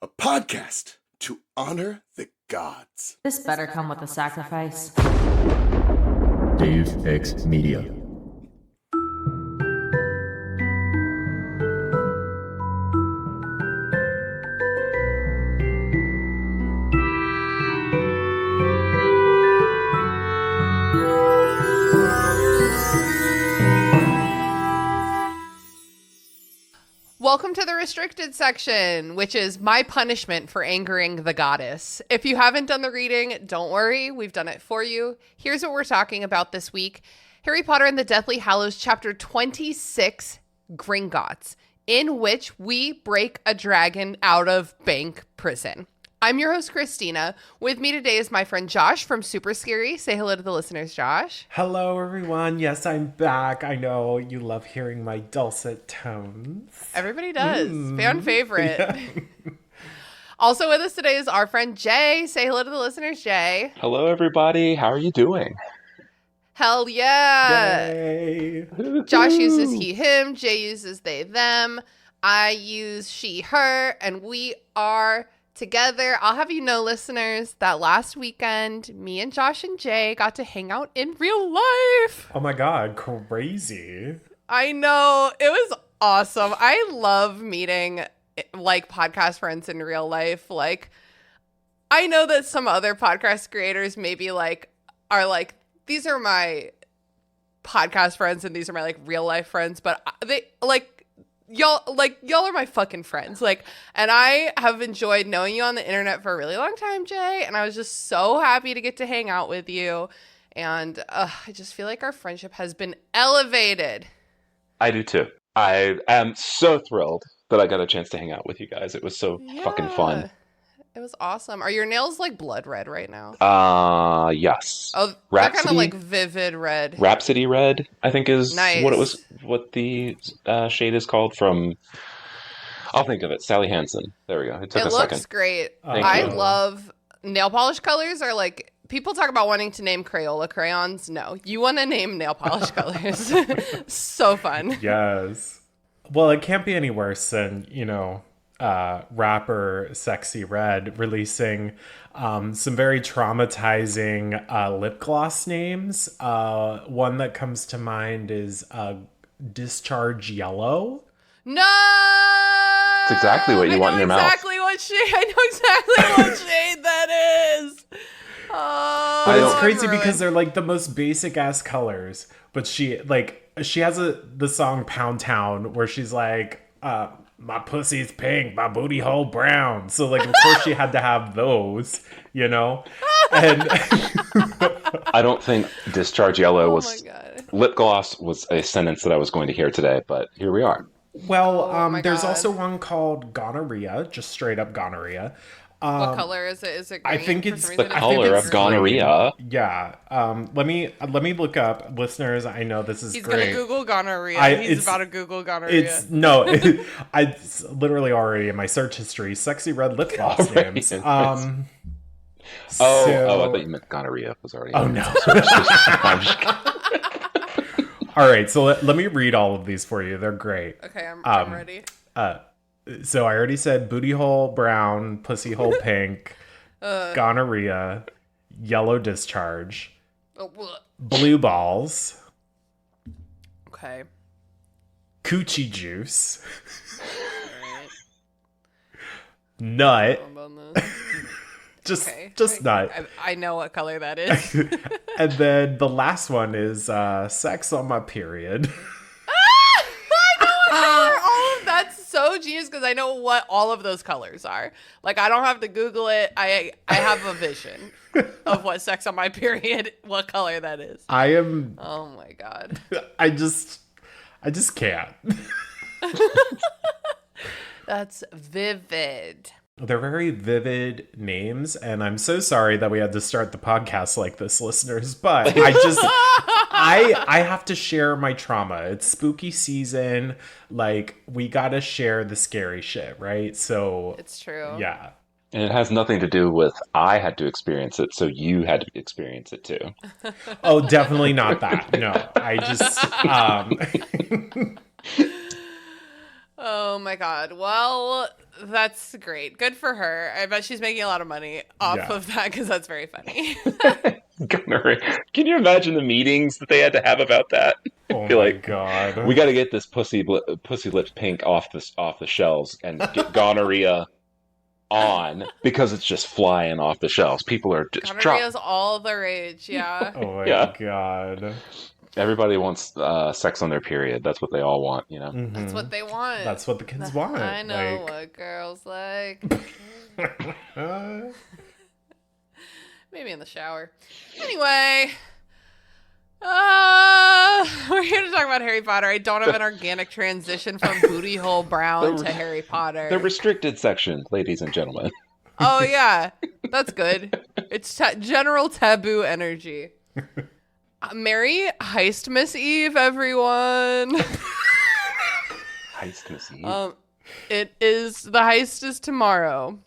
a podcast to honor the gods. This better come with a sacrifice. Dave X Media. Welcome to the restricted section, which is my punishment for angering the goddess. If you haven't done the reading, don't worry, we've done it for you. Here's what we're talking about this week. Harry Potter and the Deathly Hallows, chapter 26, Gringotts, in which we break a dragon out of bank prison. I'm your host, Christina. With me today is my friend Josh from Super Scary. Say hello to the listeners, Josh. Hello, everyone. Yes, I'm back. I know you love hearing my dulcet tones. Everybody does. Fan favorite. Yeah. Also with us today is our friend Jaye. Say hello to the listeners, Jaye. Hello, everybody. How are you doing? Hell yeah. Yay. Josh uses he, him. Jaye uses they, them. I use she, her. And we are together. I'll have you know, listeners, that last weekend, me and Josh and Jaye got to hang out in real life. Oh my God, crazy. I know. It was awesome. I love meeting like podcast friends in real life. Like, I know that some other podcast creators maybe like are like, these are my podcast friends and these are my like real life friends, but they y'all are my fucking friends. Like, and I have enjoyed knowing you on the internet for a really long time, Jaye, and I was just so happy to get to hang out with you. And I just feel like our friendship has been elevated. I do too. I am so thrilled that I got a chance to hang out with you guys. It was so fucking fun. It was awesome. Are your nails like blood red right now? Yes. Oh, they're kind of like vivid red. Rhapsody red, I think is nice. what the shade is called from. I'll think of it. Sally Hansen. There we go. It took a second. It looks great. Thank I you. love nail polish colors. Are like, people talk about wanting to name Crayola crayons. No, you want to name nail polish colors. So fun. Yes. Well, it can't be any worse than, rapper Sexy Red releasing some very traumatizing lip gloss names. One that comes to mind is Discharge Yellow. No! It's exactly what you want in your mouth. I know exactly what shade that is. Oh, but it's crazy because they're like the most basic ass colors. But she has the song Pound Town where she's like, my pussy's pink, my booty hole brown. So like, of course she had to have those, And I don't think Discharge Yellow was lip gloss was a sentence that I was going to hear today, but here we are. Well, there's also one called gonorrhea, just straight up gonorrhea. What color is it? Is it green? I think it's the color of gonorrhea. Yeah. Let me look up, listeners. I know this is He's great. He's gonna Google gonorrhea. He's about to Google gonorrhea. It's literally already in my search history. Sexy red lip gloss names. I thought you meant gonorrhea was already. Oh no. I'm just all right, so let me read all of these for you. They're great. Okay, I'm ready. So I already said booty hole brown, pussy hole pink, gonorrhea, yellow discharge, blue balls, okay, coochie juice, nut, just nut. I know what color that is. And then the last one is sex on my period. I know what color all of that's. So genius because I know what all of those colors are. Like, I don't have to Google it. I have a vision of what sex on my period, what color that is. Oh my God. I just can't. That's vivid. They're very vivid names, and I'm so sorry that we had to start the podcast like this, listeners, but I have to share my trauma. It's spooky season. Like, we gotta share the scary shit, right? So it's true. Yeah. And it has nothing to do with I had to experience it, so you had to experience it too. Oh, definitely not that. No, I just... Oh my God. Well, That's great. Good for her. I bet she's making a lot of money off of that because that's very funny. Can you imagine the meetings that they had to have about that? Oh Be my like, god. we got to get this pussy lips pink off the shelves and get gonorrhea on because it's just flying off the shelves. People are just Gonorrhea's all the rage, yeah. Oh my god. Everybody wants sex on their period. That's what they all want, you know? Mm-hmm. That's what they want. That's what the kids want. I know what girls like. Maybe in the shower. Anyway, we're here to talk about Harry Potter. I don't have an organic transition from Booty Hole Brown to Harry Potter. The restricted section, ladies and gentlemen. Oh, yeah. That's good. It's general taboo energy. Merry Heist Miss Eve, everyone. Heist Miss Eve. The heist is tomorrow.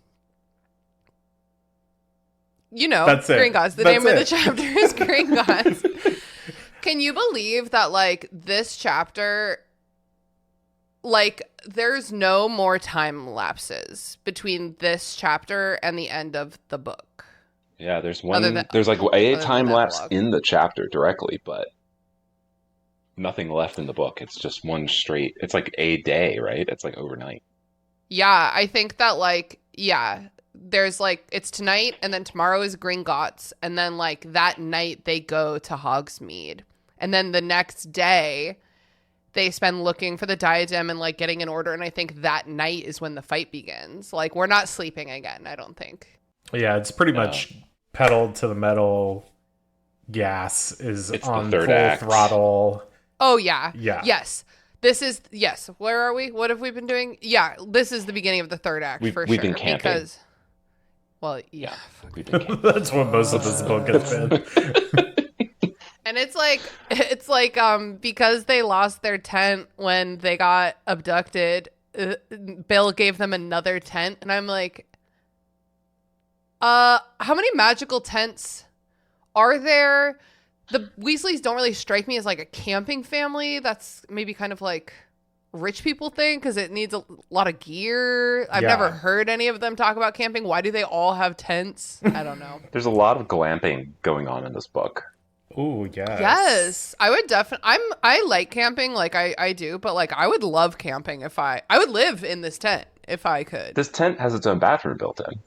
You know, That's it. Gringotts. The name of the chapter is Gringotts. Can you believe that, like, this chapter, like, there's no more time lapses between this chapter and the end of the book? Yeah, there's like a time lapse in the chapter directly, but nothing left in the book. It's just one straight. It's like a day, right? It's like overnight. Yeah, I think that, like, yeah, there's like, it's tonight and then tomorrow is Gringotts. And then, like, that night they go to Hogsmeade. And then the next day they spend looking for the diadem and, like, getting in order. And I think that night is when the fight begins. Like, we're not sleeping again, I don't think. Yeah, it's pretty much pedal to the metal. Gas is on full throttle. Oh, yeah. Yeah. Yes. Where are we? What have we been doing? Yeah, this is the beginning of the third act for sure. We've been camping. Because, well, yeah. We've been camping. That's what most of this book has been. And it's like because they lost their tent when they got abducted, Bill gave them another tent, and I'm like, how many magical tents are there? The Weasleys don't really strike me as, like, a camping family. That's maybe kind of like rich people thing because it needs a lot of gear. I've never heard any of them talk about camping. Why do they all have tents? I don't know. There's a lot of glamping going on in this book. Oh, yes. Yes. I would definitely, I like camping, like I do, but, like, I would love camping if I would live in this tent if I could. This tent has its own bathroom built in.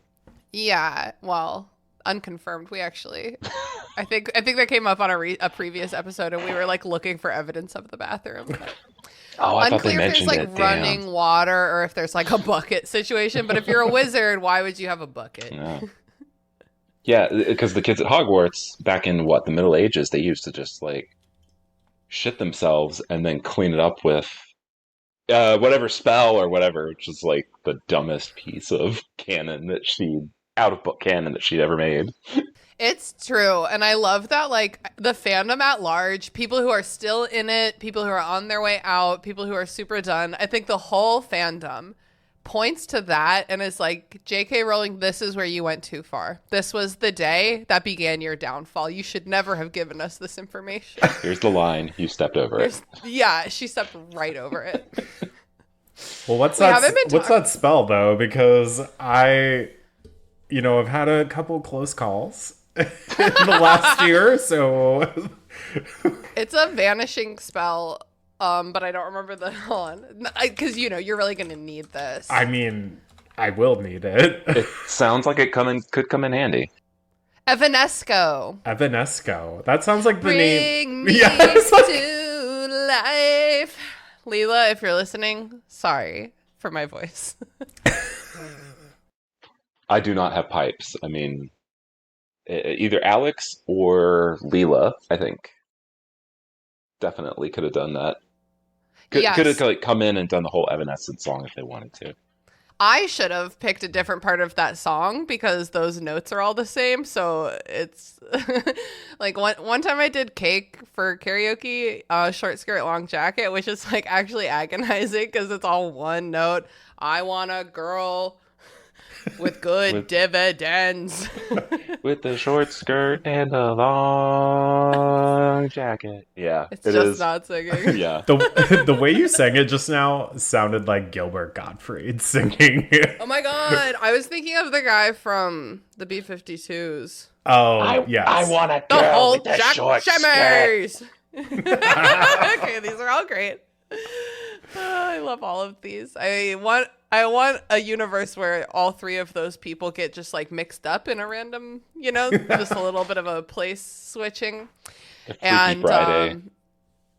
Yeah, well, unconfirmed. We actually, I think that came up on a previous episode, and we were, like, looking for evidence of the bathroom. Oh, I thought they unclear if mentioned there's, like, running water or if there's, like, a bucket situation. But if you're a wizard, why would you have a bucket? Yeah, because the kids at Hogwarts back in the Middle Ages, they used to just, like, shit themselves and then clean it up with whatever spell or whatever, which is, like, the dumbest piece of out of book canon that she'd ever made. It's true. And I love that, like, the fandom at large, people who are still in it, people who are on their way out, people who are super done. I think the whole fandom points to that and is like, J.K. Rowling, this is where you went too far. This was the day that began your downfall. You should never have given us this information. Here's the line. You stepped over it. Yeah, she stepped right over it. Well, what's that spell, though? Because I've had a couple close calls in the last year, so... It's a vanishing spell, but I don't remember the one. Because, you're really going to need this. I mean, I will need it. It sounds like it could come in handy. Evanesco. That sounds like the name. Bring me to life. Leela, if you're listening, sorry for my voice. I do not have pipes. I mean, either Alex or Leela, I think, definitely could have done that. Could have, like, come in and done the whole Evanescence song if they wanted to. I should have picked a different part of that song because those notes are all the same. So it's like one time I did Cake for karaoke, short skirt, long jacket, which is, like, actually agonizing because it's all one note. I want a girl With good dividends. With the short skirt and the long jacket. Yeah, It's it just is. not singing. Yeah. The way you sang it just now sounded like Gilbert Gottfried singing. Oh my god, I was thinking of the guy from the B-52s. Oh, yes. I want a The girl whole with a Jack short skirt. Shimmers. Okay, these are all great. I love all of these. I want a universe where all three of those people get just like mixed up in a random, just a little bit of a place switching. The Freaky And Friday.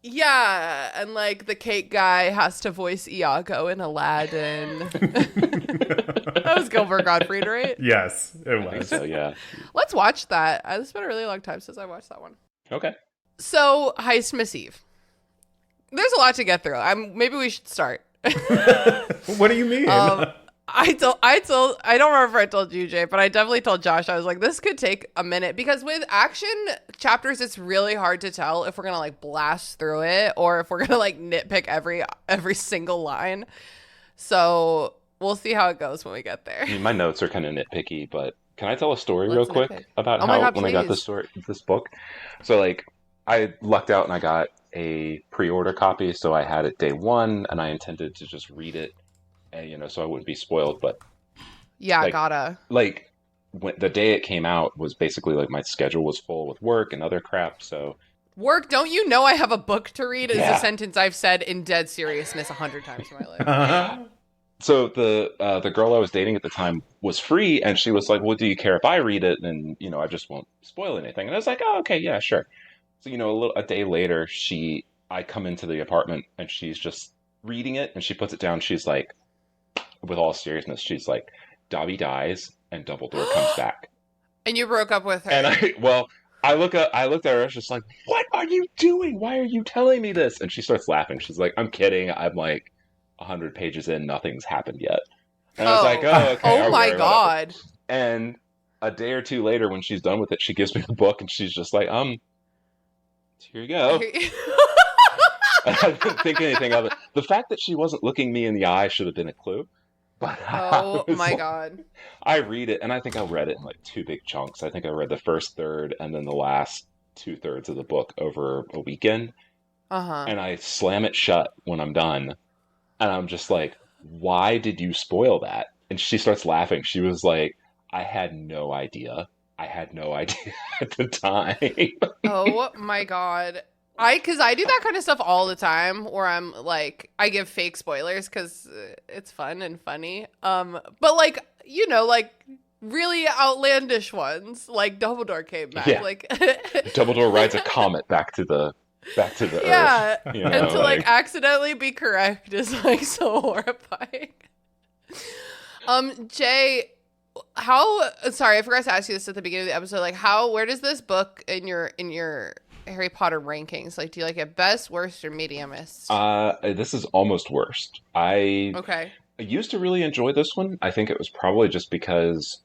yeah, and like the cake guy has to voice Iago in Aladdin. That was Gilbert Gottfried, right? Yes, it I think was. so, yeah. Let's watch that. It's been a really long time since I watched that one. Okay. So, Heist Miss Eve. There's a lot to get through. Maybe we should start. What do you mean? I don't remember if I told you, Jay, but I definitely told Josh. I was like, this could take a minute because with action chapters, it's really hard to tell if we're gonna like blast through it or if we're gonna like nitpick every single line. So we'll see how it goes when we get there. I mean, my notes are kind of nitpicky, but can I tell a story real Let's quick nitpick. about Oh my how God, when I got please. this book? So like I lucked out and I got a pre-order copy, so I had it day one, and I intended to just read it, and so I wouldn't be spoiled. But Yeah, like- gotta. like when the day it came out was basically like my schedule was full with work and other crap, so Work, don't you know I have a book to read is Yeah. a sentence I've said in dead seriousness 100 times in my life. So the girl I was dating at the time was free, and she was like, "Well, do you care if I read it? And I just won't spoil anything." And I was like, "Oh, okay, yeah, sure." So a day later, I come into the apartment, and she's just reading it, and she puts it down. She's like, with all seriousness, she's like, "Dobby dies, and Dumbledore comes back." And you broke up with her. And I looked at her, I was just like, "What are you doing? Why are you telling me this?" And she starts laughing. She's like, "I'm kidding. I'm like 100 pages in, nothing's happened yet." And I was like, "Oh, okay." Oh all my right, whatever." God. And a day or two later, when she's done with it, she gives me the book, and she's just like, "Here you go." And I didn't think anything of it. The fact that she wasn't looking me in the eye should have been a clue. But Oh I was my like- God. I read it, and I think I read it in like two big chunks. I think I read the first third and then the last 2/3 of the book over a weekend. Uh-huh. And I slam it shut when I'm done. And I'm just like, "Why did you spoil that?" And she starts laughing. She was like, "I had no idea. I had no idea at the time." Oh my God. Because I do that kind of stuff all the time where I'm like, I give fake spoilers because it's fun and funny. But like, like really outlandish ones, like Dumbledore came back. Yeah. Like, Dumbledore rides a comet back to the yeah. Earth. And to like accidentally be correct is like so horrifying. Jay, sorry, I forgot to ask you this at the beginning of the episode. Like, where does this book in your Harry Potter rankings? Like, do you like it best, worst, or mediumist? This is almost worst. Okay. I used to really enjoy this one. I think it was probably just because,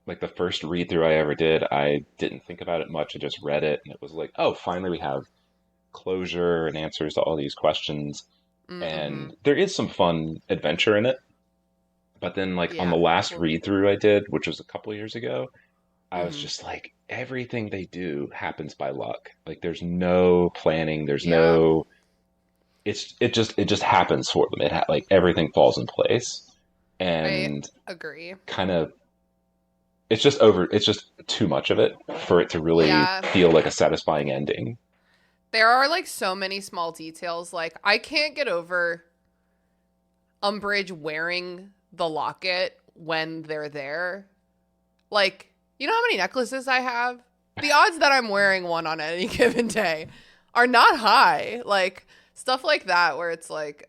like, the first read through I ever did, I didn't think about it much. I just read it, and it was like, oh, finally we have closure and answers to all these questions. Mm-hmm. And there is some fun adventure in it. But then, like, on the Yeah. last read through I did, which was a couple years ago, I was Mhm. just like, everything they do happens by luck. Like, there's no planning. There's Yeah. no. It just happens for them. Like everything falls in place, and Agree. kind of. It's just too much of it for it to really Yeah. feel like a satisfying ending. There are like so many small details. Like, I can't get over Umbridge wearing the locket when they're there. Like, you know how many necklaces I have? The odds that I'm wearing one on any given day are not high. Like, stuff like that where it's like,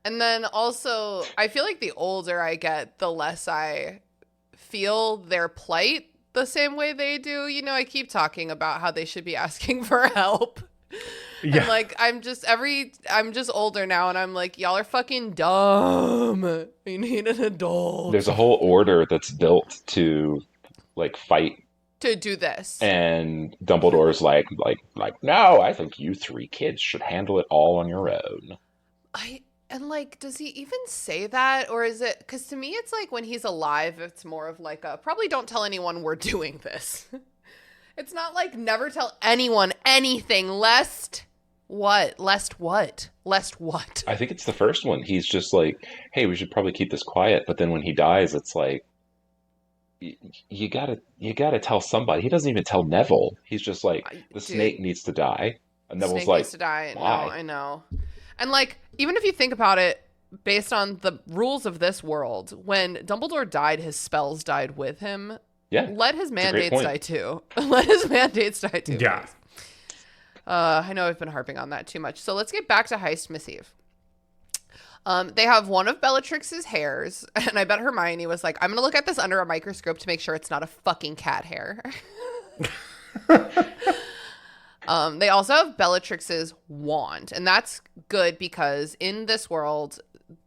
And then also, I feel like the older I get, the less I feel their plight the same way they do. I keep talking about how they should be asking for help. Yeah. And like, I'm just older now, and I'm like, y'all are fucking dumb. You need an adult There's a whole order that's built to like fight, to do this. and Dumbledore's like, no, I think you three kids should handle it all on your own. And, like, does he even say that? Or is it, because to me, it's like when he's alive, it's more of like a, probably don't tell anyone we're doing this. It's not like never tell anyone anything, lest what? Lest what? Lest what? I think it's the first one. He's just like, hey, we should probably keep this quiet. But then when he dies, it's like, you gotta tell somebody. He doesn't even tell Neville. He's just like, the snake needs to die. And Neville's Snake like, needs to die. why? No, I know. And, like, even if you think about it, based on the rules of this world, when Dumbledore died, his spells died with him. Yeah. Let his great mandates point. die too. Let his mandates die too. Yeah. Please. I know I've been harping on that too much. So let's get back to Heist Miss Eve. They have one of Bellatrix's hairs, and I bet Hermione was like, I'm going to look at this under a microscope to make sure it's not a fucking cat hair. They also have Bellatrix's wand, and that's good because in this world,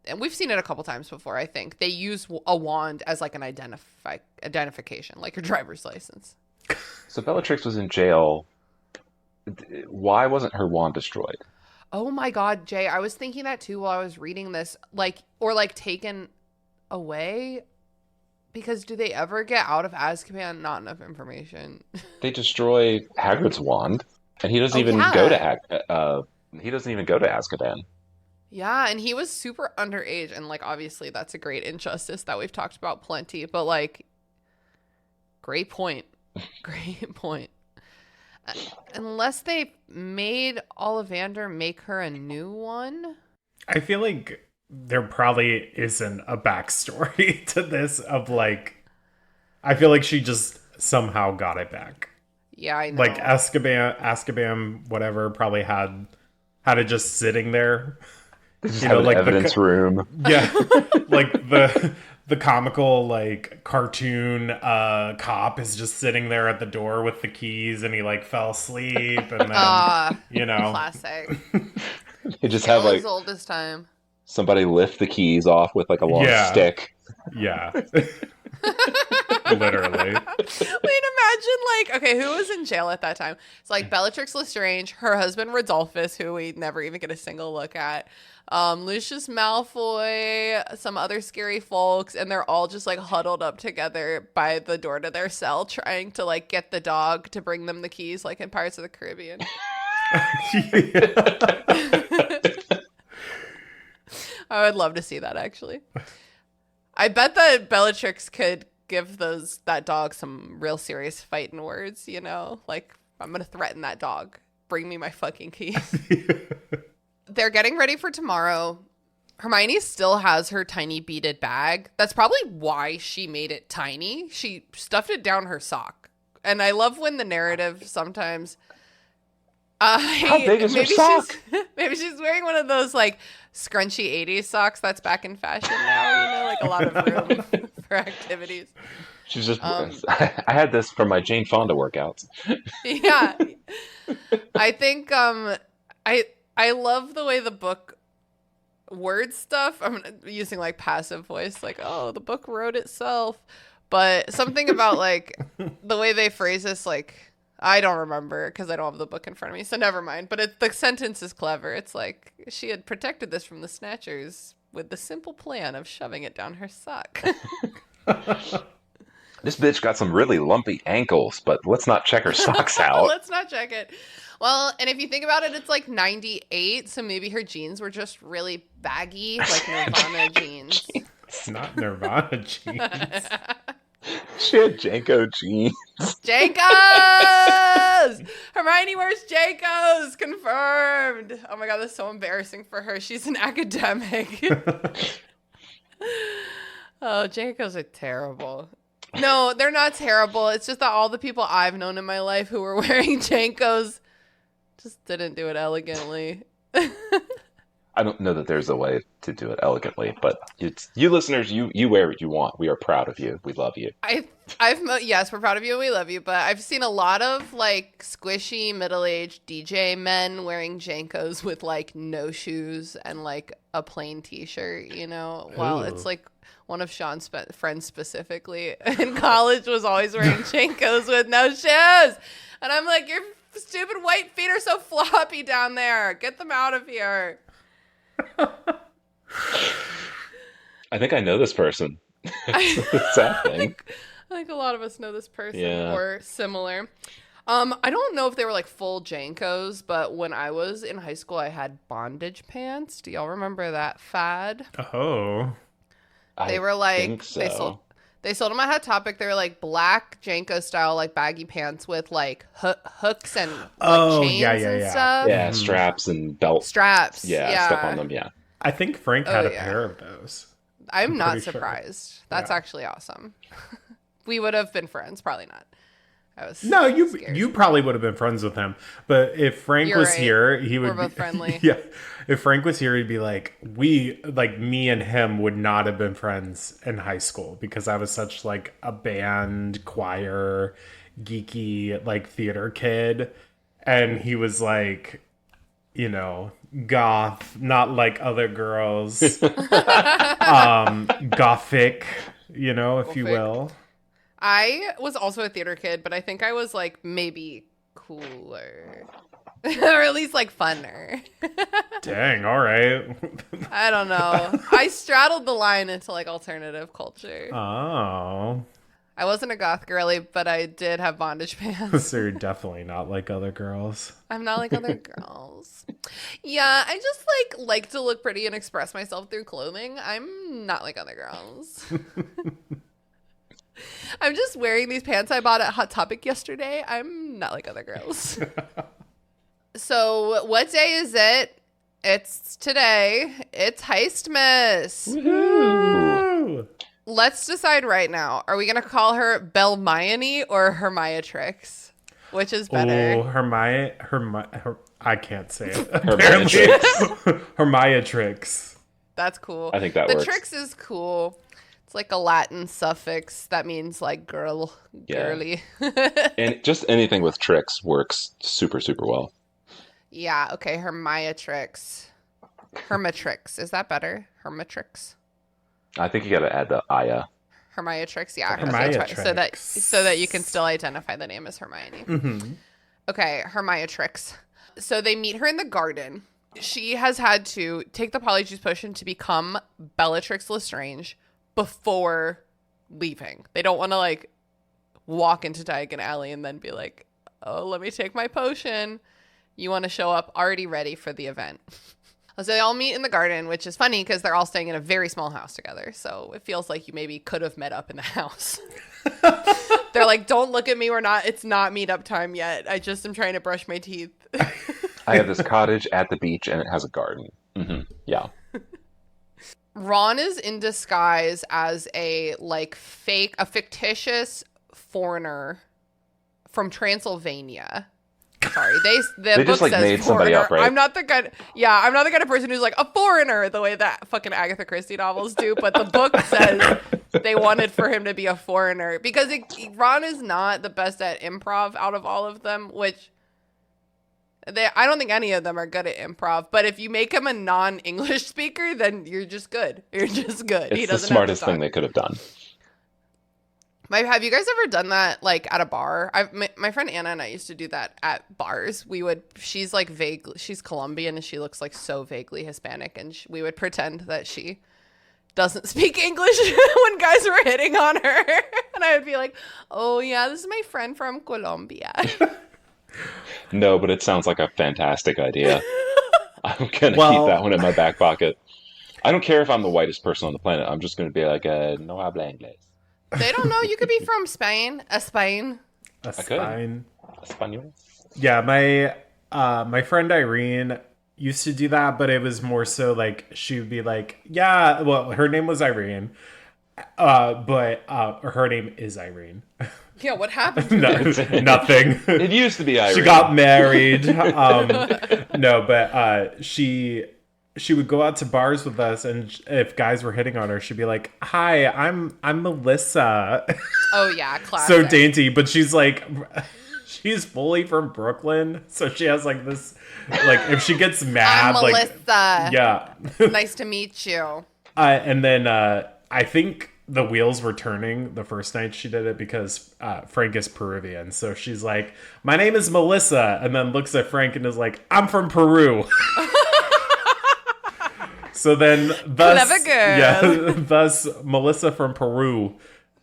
and we've seen it a couple times before, I think, they use a wand as like an identification, like your driver's license. So Bellatrix was in jail. Why wasn't her wand destroyed? Oh my God, Jay, I was thinking that too while I was reading this, like, or like taken away. Because do they ever get out of Azkaban? Not enough information. They destroy Hagrid's wand, and he doesn't even go to he doesn't even go to Azkaban. Yeah, and he was super underage, and, like, obviously that's a great injustice that we've talked about plenty, but, like, great point. Great point. Unless they made Ollivander make her a new one? I feel like there probably isn't a backstory to this of, like, I feel like she just somehow got it back. Yeah, I know. Like Azkaban, whatever, probably had it just sitting there. They just have an evidence room. Yeah, like the comical, like, cartoon cop is just sitting there at the door with the keys, and he, like, fell asleep, and then you know, classic. They just have, like, as old as time. somebody lift the keys off with, like, a long stick. Yeah. Literally. Wait, imagine, like, okay, who was in jail at that time? It's like Bellatrix Lestrange, her husband Rodolphus, who we never even get a single look at, Lucius Malfoy, some other scary folks, and they're all just, like, huddled up together by the door to their cell trying to, like, get the dog to bring them the keys, like in Pirates of the Caribbean. I would love to see that, actually. I bet that Bellatrix could give that dog some real serious fighting words, you know? Like, I'm going to threaten that dog. Bring me my fucking keys. They're getting ready for tomorrow. Hermione still has her tiny beaded bag. That's probably why she made it tiny. She stuffed it down her sock. And I love when the narrative sometimes... How big is her sock? Maybe she's wearing one of those, like, scrunchy 80s socks that's back in fashion now, you know, like a lot of room for activities. She's just, I had this for my Jane Fonda workouts. Yeah. I think, I love the way the book words stuff. I'm using, like, passive voice, like, oh, the book wrote itself. But something about, like, the way they phrase this, like, I don't remember because I don't have the book in front of me, so never mind. But the sentence is clever. It's like, she had protected this from the Snatchers with the simple plan of shoving it down her sock. This bitch got some really lumpy ankles, but let's not check her socks out. Let's not check it. Well, and if you think about it, it's like 98, so maybe her jeans were just really baggy, like Nirvana jeans. It's not Nirvana jeans. She had Janko jeans. Jankos! Hermione wears Jankos! Confirmed! Oh my god, that's so embarrassing for her. She's an academic. Oh, Jankos are terrible. No, they're not terrible. It's just that all the people I've known in my life who were wearing Jankos just didn't do it elegantly. I don't know that there's a way to do it elegantly, but you listeners, you wear what you want. We are proud of you. We love you. Yes, we're proud of you and we love you, but I've seen a lot of, like, squishy middle-aged DJ men wearing Jankos with, like, no shoes and, like, a plain t-shirt, you know? Well, it's like one of Sean's friends specifically in college was always wearing Jankos with no shoes. And I'm like, your stupid white feet are so floppy down there. Get them out of here. I think I know this person. It's a sad thing. I think a lot of us know this person Yeah. or similar. I don't know if they were like full Jankos, but when I was in high school, I had bondage pants. Do y'all remember that fad? Oh. They I were like think so. they sold them at Hot Topic. They were like black Janko style, like baggy pants with like hooks and like chains and stuff. Yeah, straps and belt Straps. Yeah. stuff on them. Yeah. I think Frank had a yeah. pair of those. I'm not pretty sure. surprised. That's Yeah. actually awesome. We would have been friends. Probably not. I was No, scared. you probably would have been friends with him. But if Frank You're was right. here, he would We're both be friendly. Yeah. If Frank was here, he'd be like, me and him would not have been friends in high school because I was such like a band, choir, geeky, like theater kid. And he was like, you know, goth, not like other girls. Gothic, you know, if you Gothic. will. I was also a theater kid, but I think I was like maybe cooler. Or at least like funner. Dang, all right. I don't know. I straddled the line into like alternative culture. Oh. I wasn't a goth girly, but I did have bondage pants. So you're definitely not like other girls. I'm not like other girls. Yeah, I just like to look pretty and express myself through clothing. I'm not like other girls. I'm just wearing these pants I bought at Hot Topic yesterday. I'm not like other girls. So, what day is it? It's today. It's Heistmas. Ooh. Let's decide right now. Are we going to call her Belmione or Hermiatrix? Which is better? Oh, I can't say it. Hermiatrix. Hermiatrix. That's cool. I think that the works. Trix is cool. It's like a Latin suffix that means like girl, Yeah. girly. And just anything with tricks works super, super well. Yeah, okay, Hermiatrix. Hermatrix. Is that better? Hermatrix? I think you got to add the Aya. Hermiatrix, yeah. Okay, Hermiatrix. so that you can still identify the name as Hermione. Mm-hmm. Okay, Hermiatrix. So they meet her in the garden. She has had to take the Polyjuice potion to become Bellatrix Lestrange before leaving. They don't want to like walk into Diagon Alley and then be like, oh, let me take my potion. You want to show up already ready for the event. So they all meet in the garden, which is funny because they're all staying in a very small house together. So it feels like you maybe could have met up in the house. They're like, don't look at me. It's not meetup time yet. I just am trying to brush my teeth. I have this cottage at the beach and it has a garden. Yeah. Ron is in disguise as a fictitious foreigner from Transylvania. Sorry, the They book just, like, says made somebody foreigner. up, right? I'm not the kind of person who's like a foreigner the way that fucking Agatha Christie novels do. But the book says they wanted for him to be a foreigner because Ron is not the best at improv out of all of them, which I don't think any of them are good at improv. But if you make him a non-English speaker, then you're just good. You're just good. It's the smartest thing they could have done. Have you guys ever done that like at a bar? My friend Anna and I used to do that at bars. She's like she's Colombian and she looks like so vaguely Hispanic, and we would pretend that she doesn't speak English when guys were hitting on her, and I would be like, "Oh yeah, this is my friend from Colombia." No, but it sounds like a fantastic idea. I'm gonna keep that one in my back pocket. I don't care if I'm the whitest person on the planet. I'm just gonna be like, no habla inglés. They don't know. You could be from Spain. Spain. A could. spine. Español. Yeah, my friend Irene used to do that, but it was more so like she would be like, yeah, well, her name was Irene, but her name is Irene. Yeah, what happened to her? Nothing. It used to be Irene. She got married. No, but she would go out to bars with us, and if guys were hitting on her, she'd be like, "Hi, I'm Melissa." Oh yeah, classic. So dainty, but she's fully from Brooklyn, so she has like this, like if she gets mad, I'm like Melissa. yeah. Nice to meet you. And then I think the wheels were turning the first night she did it because Frank is Peruvian, so she's like, "My name is Melissa," and then looks at Frank and is like, "I'm from Peru." So then, thus, Clever girl. thus Melissa from Peru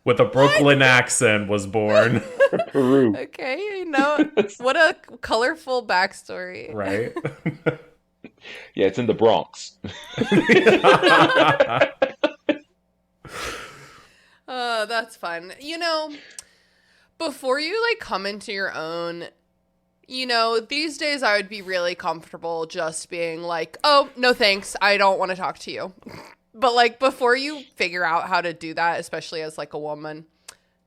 with a Brooklyn accent was born. Peru. Okay, you know, what a colorful backstory. Right? Yeah, it's in the Bronx. That's fun. You know, before you like come into your own, you know, these days I would be really comfortable just being like, oh, no thanks, I don't want to talk to you. But like before you figure out how to do that, especially as like a woman,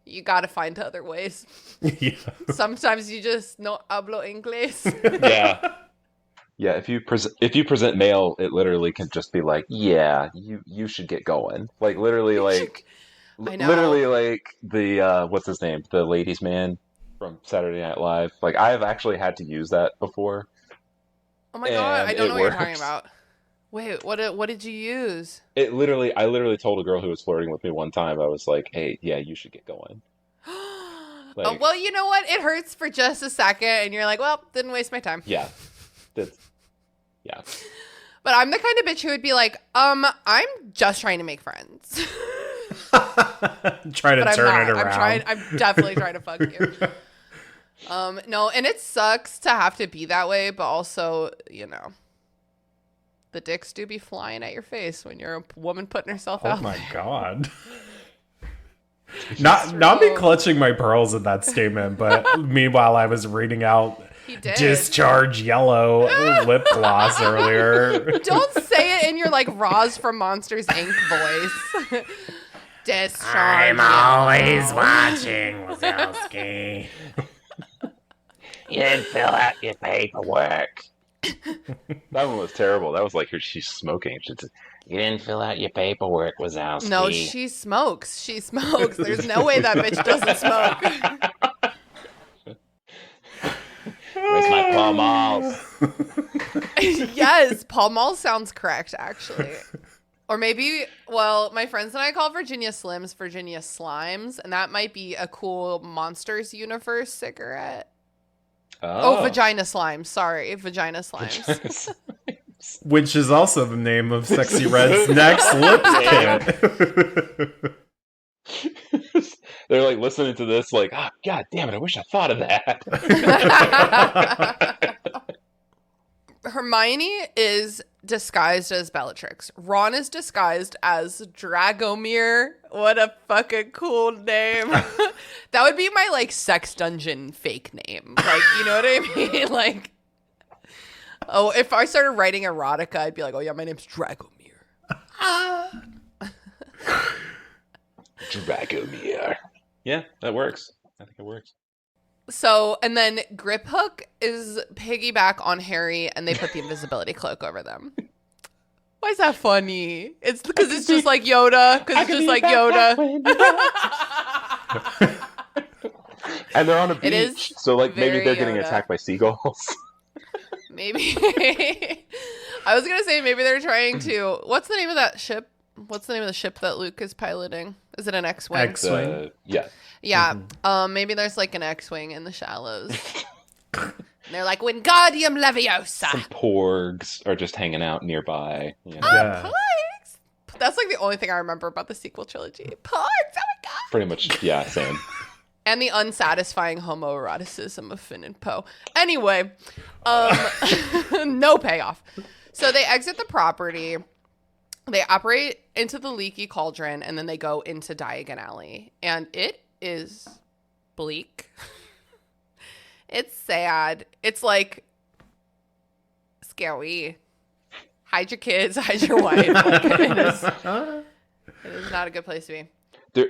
you got to find other ways. Yeah. Sometimes you just no hablo inglés. Yeah. Yeah, if you present mail, it literally can just be like, yeah, you should get going. Like literally like I know. literally like the what's his name? The ladies man from Saturday Night Live. Like I have actually had to use that before. Oh my God, and I don't it know what you're talking works. about. Wait, what did you use? I literally told a girl who was flirting with me one time, I was like, hey, yeah, you should get going. Oh, Like- well, you know what? It hurts for just a second, and you're like, well, didn't waste my time. Yeah. That's yeah. But I'm the kind of bitch who would be like, I'm just trying to make friends. Try to But I'm turn not. it around. I'm definitely trying to fuck you. No, and it sucks to have to be that way, but also, you know, the dicks do be flying at your face when you're a woman putting herself Oh out my there. God. Not me clutching my pearls in that statement, but meanwhile I was reading out He did. Discharge Yellow lip gloss earlier. Don't say it in your like Roz from Monsters Inc. voice. Discharge. watching, Wazowski. You didn't fill out your paperwork. That one was terrible. That was like her. She's smoking. You didn't fill out your paperwork, Wazowski. No, she smokes. She smokes. There's no way that bitch doesn't smoke. Where's my Pall Malls? Yes, Pall Mall sounds correct, actually. Or maybe, well, my friends and I call Virginia Slims Virginia Slimes, and that might be a cool Monsters Universe cigarette. Oh, Vagina Slimes. Sorry, Vagina Slimes. Which is also the name of Sexy Red's next lip kit. They're like listening to this, like, ah, God damn it! I wish I thought of that. Hermione is disguised as Bellatrix. Ron is disguised as Dragomir. What a fucking cool name. That would be my, like, sex dungeon fake name. Like, you know what I mean? Like, oh, if I started writing erotica, I'd be like, oh, yeah, my name's Dragomir. Dragomir. Yeah, that works. I think it works. So, and then Grip Hook is piggyback on Harry, and they put the invisibility cloak over them. Why is that funny? It's because it's just like Yoda. Because it's just like Yoda. And they're on a It is beach, so like maybe very they're getting Yoda. attacked by seagulls. Maybe. I was going to say maybe they're trying to... What's the name of that ship? What's the name of the ship that Luke is piloting? Is it an X-Wing? X-Wing. Yeah. Yeah. Maybe there's like an X-Wing in the shallows. And they're like, Wingardium Leviosa. Some porgs are just hanging out nearby. You know? Yeah. Porgs. That's like the only thing I remember about the sequel trilogy. Porgs. Oh my God. Pretty much, yeah, same. And the unsatisfying homoeroticism of Finn and Poe. Anyway, no payoff. So they exit the property. They operate into the leaky cauldron, and then they go into Diagon Alley. And it is bleak. It's sad. It's like scary. Hide your kids, hide your wife. Like, it is not a good place to be.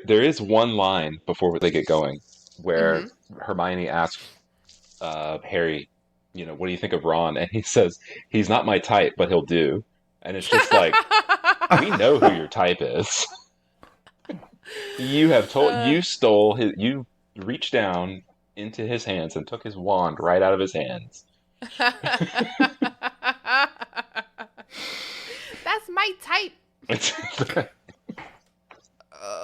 There is one line before they get going where Hermione asks Harry, you know, what do you think of Ron? And he says, he's not my type, but he'll do. And it's just like, we know who your type is. You have told, you stole his, you reached down into his hands and took his wand right out of his hands. That's my type.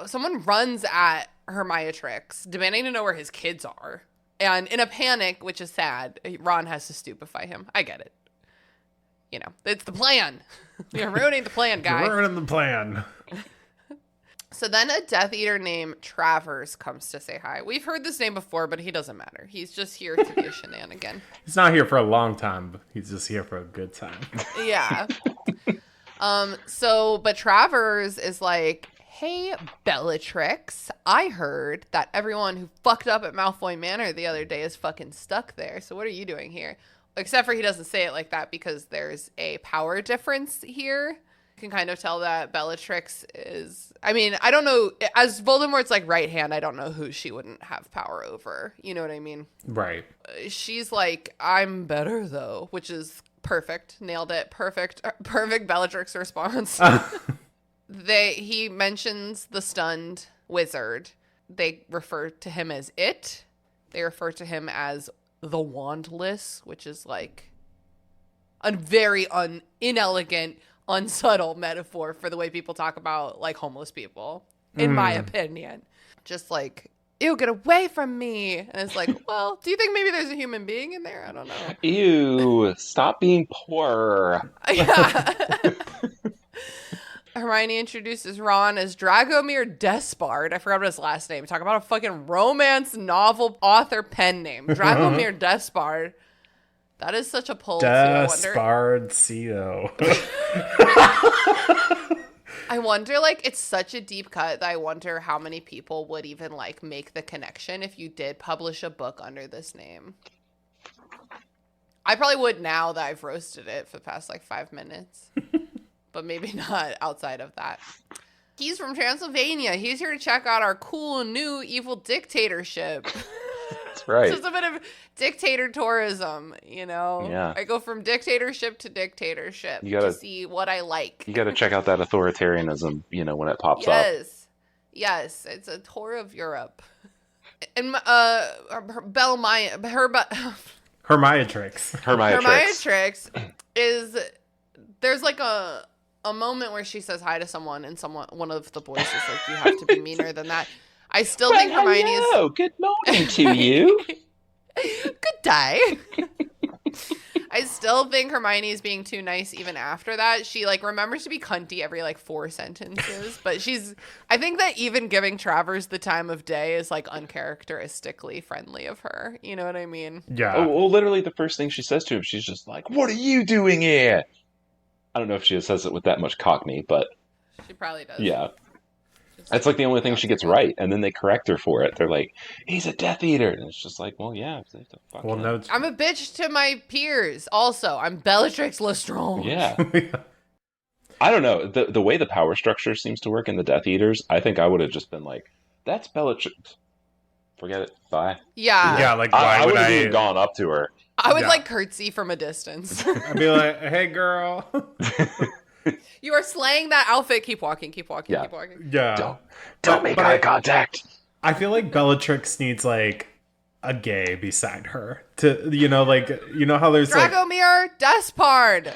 Someone runs at Hermiatrix, demanding to know where his kids are. And in a panic, which is sad, Ron has to stupefy him. I get it. you know, it's the plan. You're ruining the plan, guy. You're ruining the plan. So then a Death Eater named Travers comes to say hi. We've heard this name before, but he doesn't matter. He's just here to be a shenanigan. He's not here for a long time, but he's just here for a good time. Yeah. But Travers is like, hey, Bellatrix, I heard that everyone who fucked up at Malfoy Manor the other day is fucking stuck there. So what are you doing here? Except for he doesn't say it like that because there's a power difference here. Can kind of tell that Bellatrix is, I mean, I don't know, as Voldemort's like right hand, I don't know who she wouldn't have power over. You know what I mean? Right. She's like, I'm better though, which is perfect. Nailed it. Perfect Bellatrix response. He mentions the stunned wizard. They refer to him as it. They refer to him as the wandless, which is like a very inelegant, unsubtle metaphor for the way people talk about like homeless people, in my opinion. Just like, ew, get away from me. And it's like, well, do you think maybe there's a human being in there? I don't know. Ew, stop being poor. Yeah. Hermione introduces Ron as Dragomir Despard. I forgot what his last name. Talk about a fucking romance novel author pen name. Dragomir Despard. That is such a pull, too. Despardcio. I wonder, like, it's such a deep cut that I wonder how many people would even, like, make the connection if you did publish a book under this name. I probably would now that I've roasted it for the past, like, 5 minutes. But maybe not outside of that. He's from Transylvania. He's here to check out our cool new evil dictatorship. That's right. Just a bit of dictator tourism, you know? Yeah. I go from dictatorship to dictatorship to see what I like. You got to check out that authoritarianism, you know, when it pops up. Yes. It's a tour of Europe. And Hermiatrix is, there's like a moment where she says hi to someone and one of the boys is like, you have to be meaner than that. I still think Hermione is... Hello, good morning to you. Good day. I still think Hermione is being too nice even after that. She, like, remembers to be cunty every, like, 4 sentences. But I think that even giving Travers the time of day is, like, uncharacteristically friendly of her. You know what I mean? Yeah. Oh, well, literally the first thing she says to him, she's just like, what are you doing here? I don't know if she says it with that much Cockney, but... She probably does. Yeah. That's like the only thing she gets right, and then they correct her for it. They're like, he's a Death Eater. And it's just like, well, yeah. Well, no, I'm a bitch to my peers. Also, I'm Bellatrix Lestrange. Yeah. I don't know. The way the power structure seems to work in the Death Eaters, I think I would have just been like, that's Bellatrix. Forget it. Bye. Yeah. Yeah, like, why I would would have I... even gone up to her. I would, like, curtsy from a distance. I'd be like, hey, girl. You are slaying that outfit. Keep walking. Yeah. Keep walking. Yeah. Don't make eye contact. I feel like Bellatrix needs, like, a gay beside her. To, you know, like, you know how there's, like... Dragomir Despard.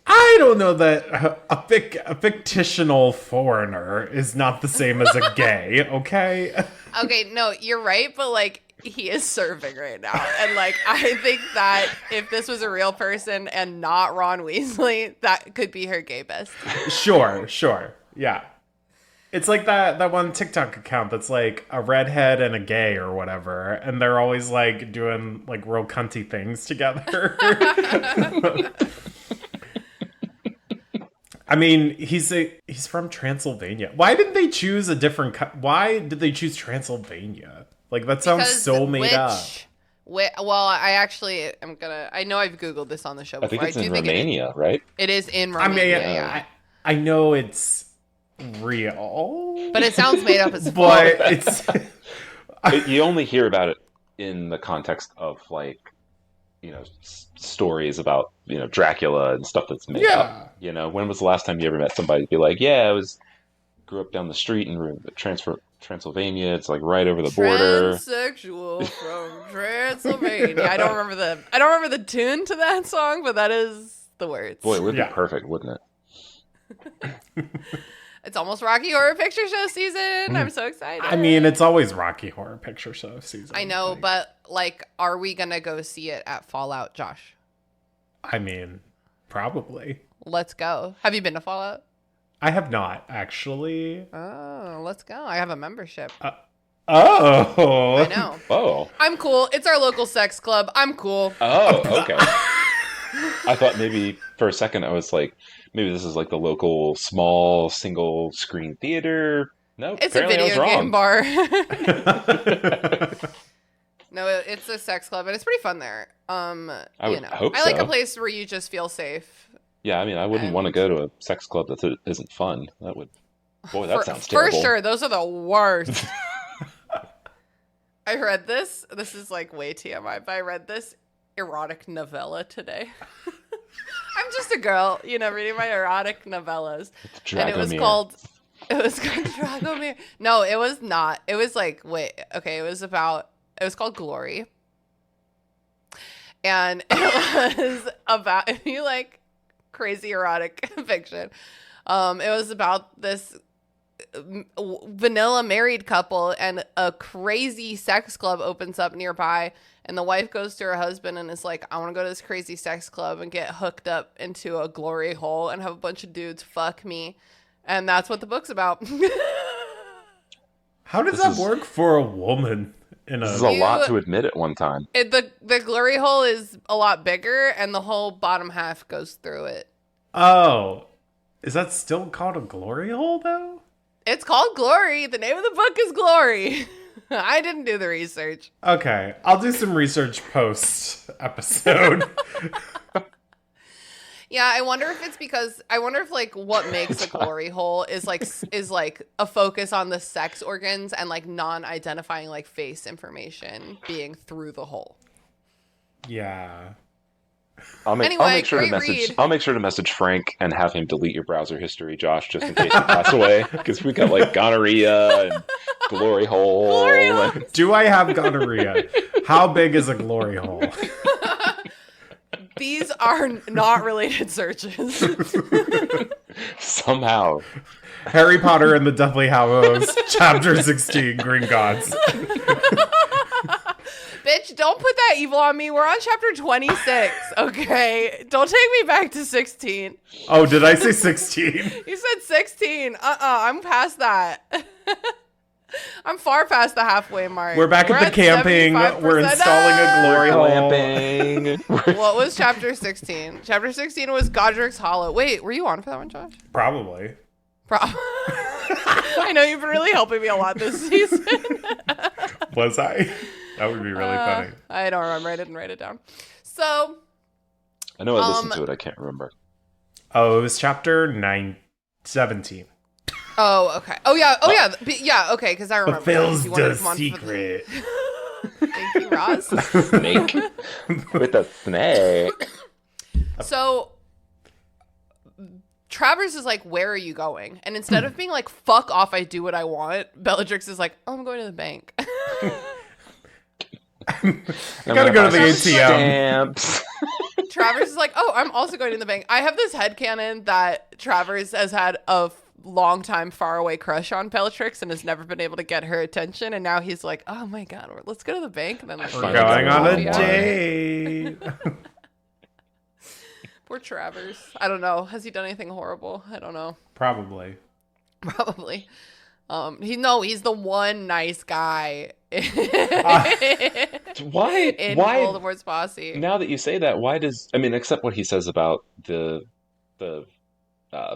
I don't know that a fictional foreigner is not the same as a gay, okay? Okay, no, you're right, but, like, he is serving right now. And, like, I think that if this was a real person and not Ron Weasley, that could be her gay bestie. Sure. Yeah. It's like that one TikTok account that's like a redhead and a gay or whatever, and they're always like doing like real cunty things together. I mean, he's from Transylvania. Why didn't they choose a different? Why did they choose Transylvania? Like that sounds so made up. Well, I actually am gonna. I know I've Googled this on the show before. I think it's in Romania, right? It is in Romania. I mean, I know it's real, but it sounds made up as fuck. But it's you only hear about it in the context of like, you know, stories about, you know, Dracula and stuff that's made up. You know, when was the last time you ever met somebody be like, yeah, grew up down the street in Transylvania. It's like right over the border. Transsexual from Transylvania. I don't remember the tune to that song, but that is the words. Boy, it would be perfect, wouldn't it? It's almost Rocky Horror Picture Show season. I'm so excited. I mean, it's always Rocky Horror Picture Show season. I know, but like, are we gonna go see it at Fallout, Josh? I mean, probably. Let's go. Have you been to Fallout? I have not, actually. Oh, let's go. I have a membership. Oh. I know. Oh. I'm cool. It's our local sex club. I'm cool. Oh, okay. I thought maybe for a second I was like, maybe this is like the local small single screen theater. No, It's a apparently video I was game bar. No, it's a sex club, and it's pretty fun there. I would hope I like so. a place where you just feel safe. Yeah, I mean, I wouldn't want to And- go to a sex club that isn't fun. That would, boy, that sounds terrible. For sure, those are the worst. I read this. This is like way TMI, but I read this erotic novella today. I'm just a girl, reading my erotic novellas. And it was Dragomir. called Dragomir. No, it was not. It was like, it was called Glory. And it was about, if you like crazy erotic fiction, it was about this vanilla married couple, and a crazy sex club opens up nearby, and the wife goes to her husband and is like, I want to go to this crazy sex club and get hooked up into a glory hole and have a bunch of dudes fuck me. And that's what the book's about. How does This that is- work for a woman in This is a... a lot to admit at one time. The glory hole is a lot bigger, and the whole bottom half goes through it. Oh. Is that still called a glory hole, though? It's called Glory. The name of the book is Glory. I didn't do the research. Okay. I'll do some research post-episode. Yeah, I wonder if like what makes a glory hole is like a focus on the sex organs and like non-identifying like face information being through the hole. Yeah. I'll make Anyway, sure to great message. read. I'll make sure to message Frank and have him delete your browser history, Josh, just in case you pass away. Because we got like gonorrhea and glory hole. Glory hole. Do I have gonorrhea? How big is a glory hole? These are not related searches. Somehow. Harry Potter and the Deathly Hallows, Chapter 16, Gringotts. Bitch, don't put that evil on me. We're on chapter 26, okay? Don't take me back to 16. Oh, did I say 16? You said 16. I'm past that. I'm far past the halfway mark. We're back at the camping. 75%. We're installing a glory hole. Glamping. What was chapter 16? Chapter 16 was Godric's Hollow. Wait, were you on for that one, Josh? Probably. I know you've been really helping me a lot this season. Was I? That would be really funny. I don't remember. I didn't write it down. So, I know I listened to it. I can't remember. Oh, it was chapter 17. oh, okay. Oh, yeah. Oh, yeah. Yeah, okay, because I remember. Fulfills You wanted the to come on for secret. Thank you, Roz. Snake. With a snake. So Travers is like, where are you going? And instead of being like, fuck off, I do what I want, Bellatrix is like, oh, I'm going to the bank. Gotta go to the ATM. Stamps. Travers is like, oh, I'm also going to the bank. I have this headcanon that Travers has had a long time faraway crush on Bellatrix and has never been able to get her attention. And now he's like, oh my God, let's go to the bank. And then like, We're Fine, going on a yeah. date. Poor Travers. I don't know. Has he done anything horrible? I don't know. Probably. Probably. He's the one nice guy in Why? Voldemort's posse. Now that you say that, why does except what he says about the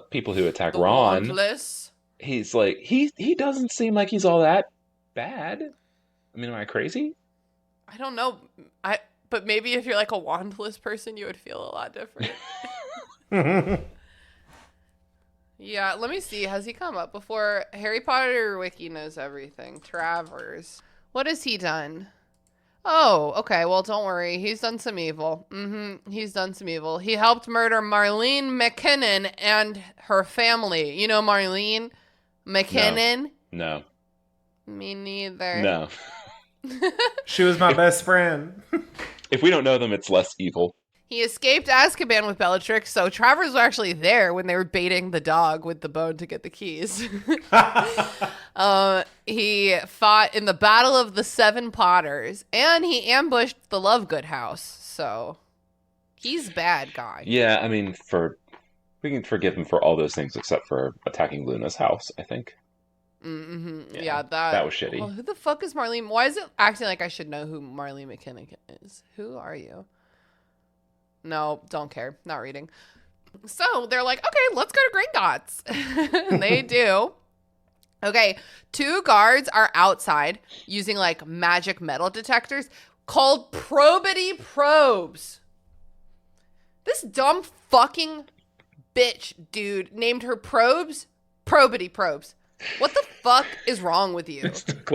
people who attack The Ron? wandless. He's like he doesn't seem like he's all that bad. I mean, am I crazy? I don't know. But maybe if you're like a wandless person, you would feel a lot different. Yeah, let me see. Has he come up before? Harry Potter Wiki knows everything. Travers. What has he done? Oh, okay. Well, don't worry. He's done some evil. He's done some evil. He helped murder Marlene McKinnon and her family. You know Marlene McKinnon? No. Me neither. No. She was my best friend. If we don't know them, it's less evil. He escaped Azkaban with Bellatrix, so Travers was actually there when they were baiting the dog with the bone to get the keys. He fought in the Battle of the Seven Potters, and he ambushed the Lovegood house. So, He's bad guy. Yeah, I mean, we can forgive him for all those things except for attacking Luna's house, I think. Mm-hmm. Yeah, Yeah, that was shitty. Well, who the fuck is Marlene? Why is it acting like I should know who Marlene McKinnon is? Who are you? No, don't care. Not reading. So they're like, okay, let's go to Gringotts. And they do. Okay, 2 guards are outside using like magic metal detectors called probity probes. This dumb fucking bitch dude named her probity probes. What the fuck is wrong with you? This took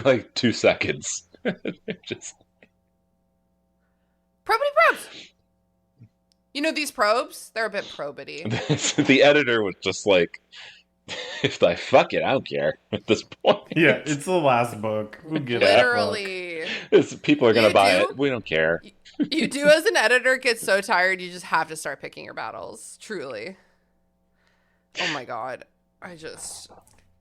like 2 seconds. Just Probity probes. You know these probes? They're a bit probity. the editor was just like, if I fuck it, I don't care at this point. Yeah, it's the last book. Who gives a fuck? Literally. People are gonna You buy do? it. We don't care. You do, as an editor, get so tired you just have to start picking your battles. Truly. Oh my god.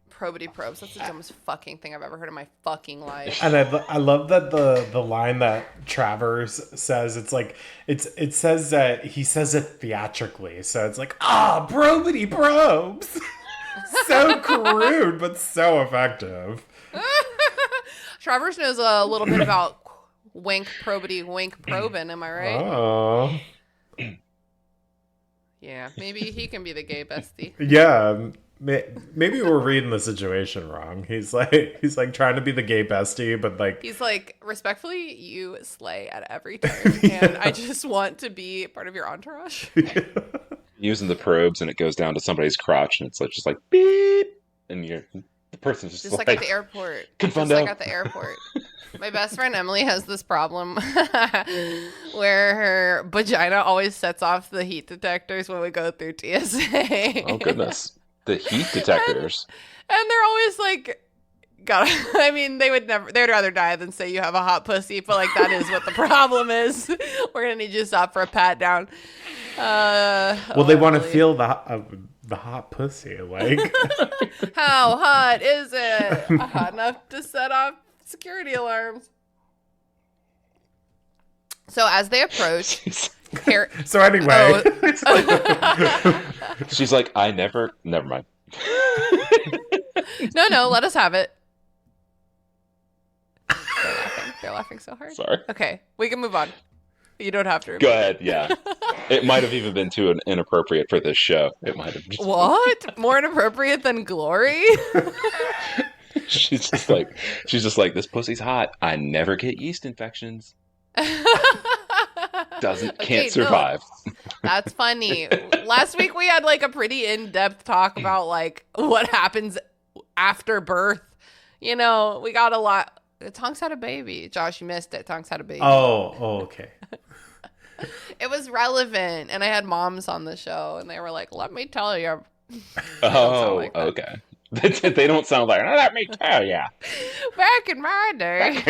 Probity probes. That's the dumbest fucking thing I've ever heard in my fucking life. And I love that the line that Travers says, it's like it says that he says it theatrically, so it's like, probity probes. So crude but so effective. Travers knows a little bit about wink probity wink probing, am I right? Oh. Yeah, maybe he can be the gay bestie. Yeah, maybe we're reading the situation wrong. He's like trying to be the gay bestie, but like He's like, respectfully, you slay at every turn, and I just want to be part of your entourage. Using the probes and it goes down to somebody's crotch and it's like just like beep, and the person's just Just like at the airport. Just Confundo. like at the airport. My best friend Emily has this problem where her vagina always sets off the heat detectors when we go through TSA. Oh goodness, the heat detectors. And they're always like, God, I mean, they would rather die than say you have a hot pussy, but like that is what the problem is. We're gonna need you to stop for a pat down. well, they want to feel the hot pussy, like. How hot is it? Hot enough to set off security alarms. So as they approach, So anyway, She's like, never mind. No, let us have it. They're laughing so hard. Sorry. Okay, we can move on. You don't have to. Go ahead. Yeah, it might have even been too inappropriate for this show. It might have. Just... What? More inappropriate than Glory? She's just like, this pussy's hot. I never get yeast infections. Can't survive. No, that's funny. Last week we had like a pretty in-depth talk about like what happens after birth. You know, we got a lot. Tonks had a baby. Josh, you missed it. Tonks had a baby. oh, okay. It was relevant, and I had moms on the show, and they were like, "Let me tell you." Oh, like okay. They don't sound like, let me tell ya. Back in my day.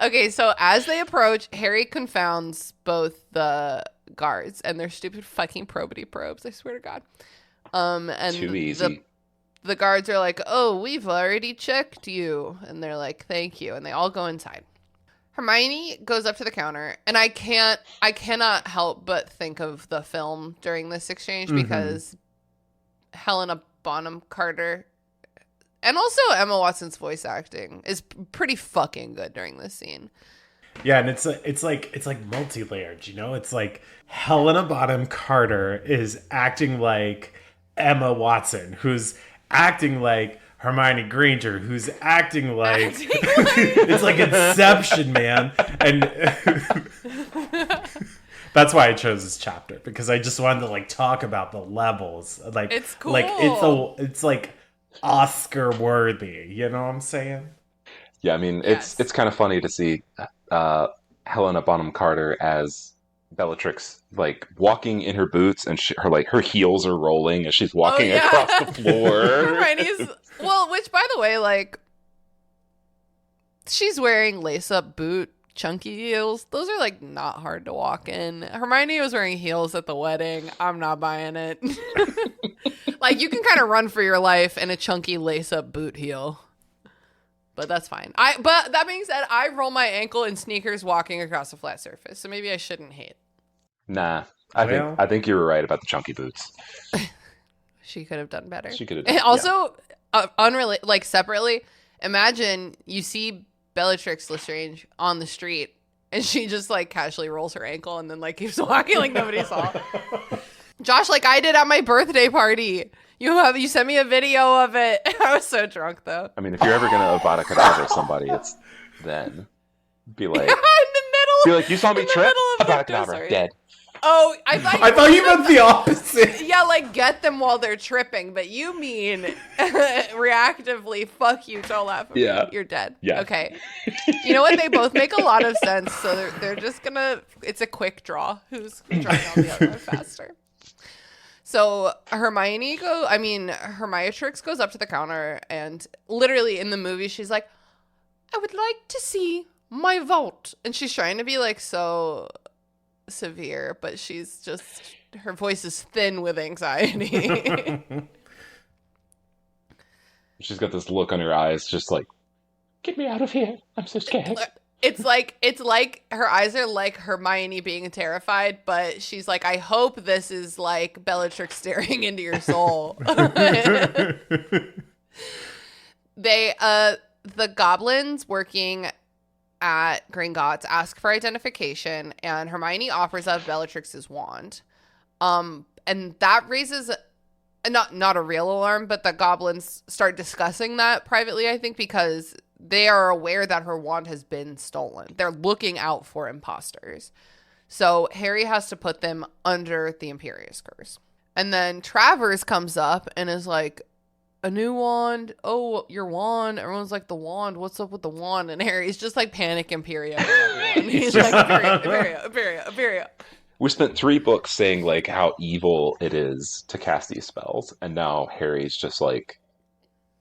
Okay, so as they approach, Harry confounds both the guards and their stupid fucking probity probes. I swear to God. And Too easy. The guards are like, "Oh, we've already checked you," and they're like, "Thank you," and they all go inside. Hermione goes up to the counter, and I cannot help but think of the film during this exchange because Helena Bonham Carter and also Emma Watson's voice acting is pretty fucking good during this scene. Yeah, and it's like multi-layered, you know? It's like Helena Bonham Carter is acting like Emma Watson, who's acting like Hermione Granger, who's acting like it's like Inception, man. And that's why I chose this chapter, because I just wanted to like talk about the levels. Like it's cool. Like it's like Oscar worthy, you know what I'm saying? Yeah, I mean, Yes. it's kind of funny to see Helena Bonham Carter as Bellatrix, like walking in her boots, and her heels are rolling as she's walking across the floor. Hermione's which by the way, like she's wearing lace-up boot chunky heels. Those are like not hard to walk in. Hermione was wearing heels at the wedding. I'm not buying it. Like you can kind of run for your life in a chunky lace-up boot heel. But that's fine. But that being said, I roll my ankle in sneakers walking across a flat surface, so maybe I shouldn't hate. Nah, Well- I think you were right about the chunky boots. She could have done better. She could have And done. also, unrelated, like separately, imagine you see Bellatrix Lestrange on the street, and she just like casually rolls her ankle and then like keeps walking like nobody saw. Josh, like I did at my birthday party. You sent me a video of it. I was so drunk though. I mean, if you're ever gonna Avada Kedavra somebody, it's then. Be like, in the middle. you saw me in the trip. middle Avada of the- Kedavra, sorry. dead. Oh, I thought I thought you meant the opposite. yeah, like get them while they're tripping, but you mean reactively fuck you, don't laugh at me. Yeah. You're dead. Yeah. Okay. You know what? They both make a lot of sense, so they're just gonna, it's a quick draw. Who's drawing on the other one faster? So Hermiatrix goes up to the counter, and literally in the movie, she's like, I would like to see my vault. And she's trying to be like so severe, but she's just, her voice is thin with anxiety. She's got this look on her eyes, just like, get me out of here. I'm so scared. It's like her eyes are like Hermione being terrified, but she's like, I hope this is like Bellatrix staring into your soul. The goblins working at Gringotts ask for identification, and Hermione offers up Bellatrix's wand. And that raises not a real alarm, but the goblins start discussing that privately, I think, because they are aware that her wand has been stolen. They're looking out for imposters. So Harry has to put them under the Imperius Curse. And then Travers comes up and is like, a new wand? Oh, your wand? Everyone's like, the wand? What's up with the wand? And Harry's just like panic Imperia. He's like, Imperia. We spent 3 books saying like how evil it is to cast these spells, and now Harry's just like,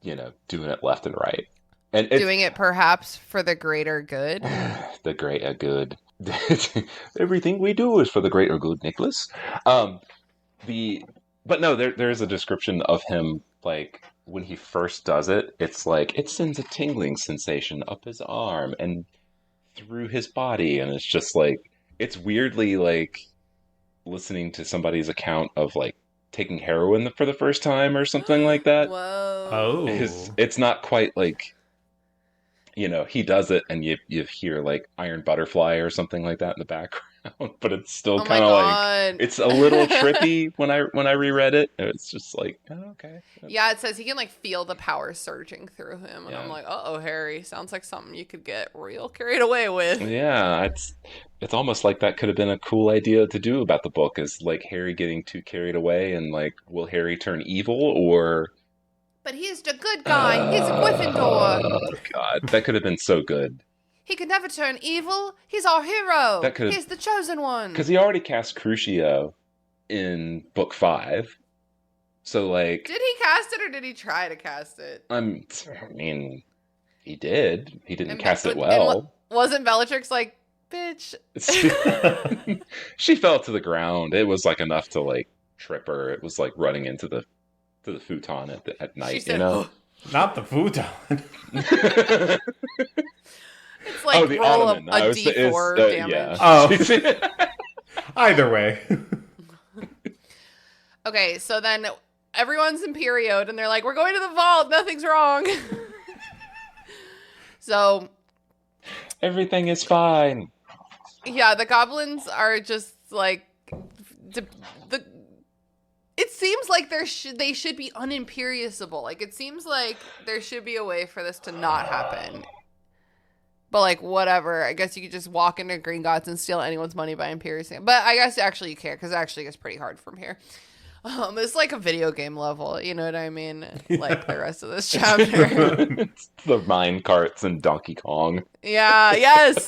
doing it left and right. And doing it perhaps for the greater good. The greater good. Everything we do is for the greater good, Nicholas. But no, there is a description of him like when he first does it. It's like it sends a tingling sensation up his arm and through his body, and it's just like it's weirdly like listening to somebody's account of like taking heroin for the first time or something like that. Whoa. Oh. It's not quite like, he does it and you hear like Iron Butterfly or something like that in the background, but it's still kind of like, it's a little trippy when I reread it. It's just like, oh, okay. Yeah, it says he can like feel the power surging through him. And Yeah. I'm like, uh-oh, Harry, sounds like something you could get real carried away with. Yeah, it's almost like that could have been a cool idea to do about the book, is like Harry getting too carried away, and like, will Harry turn evil or... But he's the good guy. He's a Gryffindor. Oh, God. That could have been so good. He could never turn evil. He's our hero. That could've- He's the chosen one. Because he already cast Crucio in book 5. So, like... Did he cast it or did he try to cast it? I mean, he did. He didn't And cast it and well. wasn't Bellatrix like, bitch? She fell to the ground. It was like enough to like trip her. It was like running into the futon at night, She said, "Oh." Not the futon. Oh, It's like the roll ottoman. a It's- D4 damage. yeah. Oh. Either way. Okay, so then everyone's in period and they're like, we're going to the vault. Nothing's wrong. So, Everything is fine. yeah, the goblins are just like, it seems like they should be unimperiusable. Like, it seems like there should be a way for this to not happen. But, like, whatever. I guess you could just walk into Gringotts and steal anyone's money by imperiousing. But I guess actually you can't, because it actually gets pretty hard from here. It's like a video game level. You know what I mean? Like the rest of this chapter. It's the mine carts and Donkey Kong. Yeah, yes.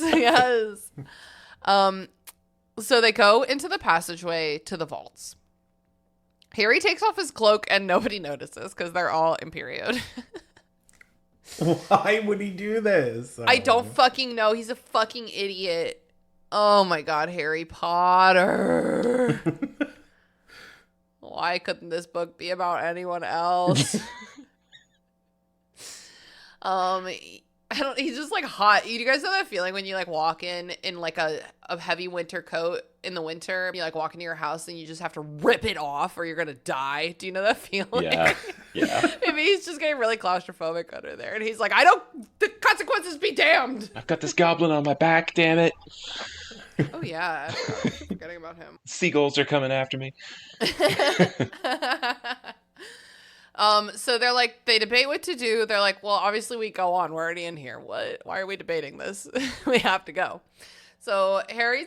So they go into the passageway to the vaults. Harry takes off his cloak and nobody notices because they're all in period. Why would he do this? I don't fucking know. He's a fucking idiot. Oh my god, Harry Potter. Why couldn't this book be about anyone else? he's just like hot. You guys know that feeling when you like walk in like a heavy winter coat in the winter? You like walk into your house and you just have to rip it off or you're going to die. Do you know that feeling? Yeah. Maybe he's just getting really claustrophobic under there. And he's like, the consequences be damned. I've got this goblin on my back, damn it. Oh, yeah. I'm forgetting about him. Seagulls are coming after me. So they're like, they debate what to do. They're like, well, obviously we go on. We're already in here. Why are we debating this? We have to go. So Harry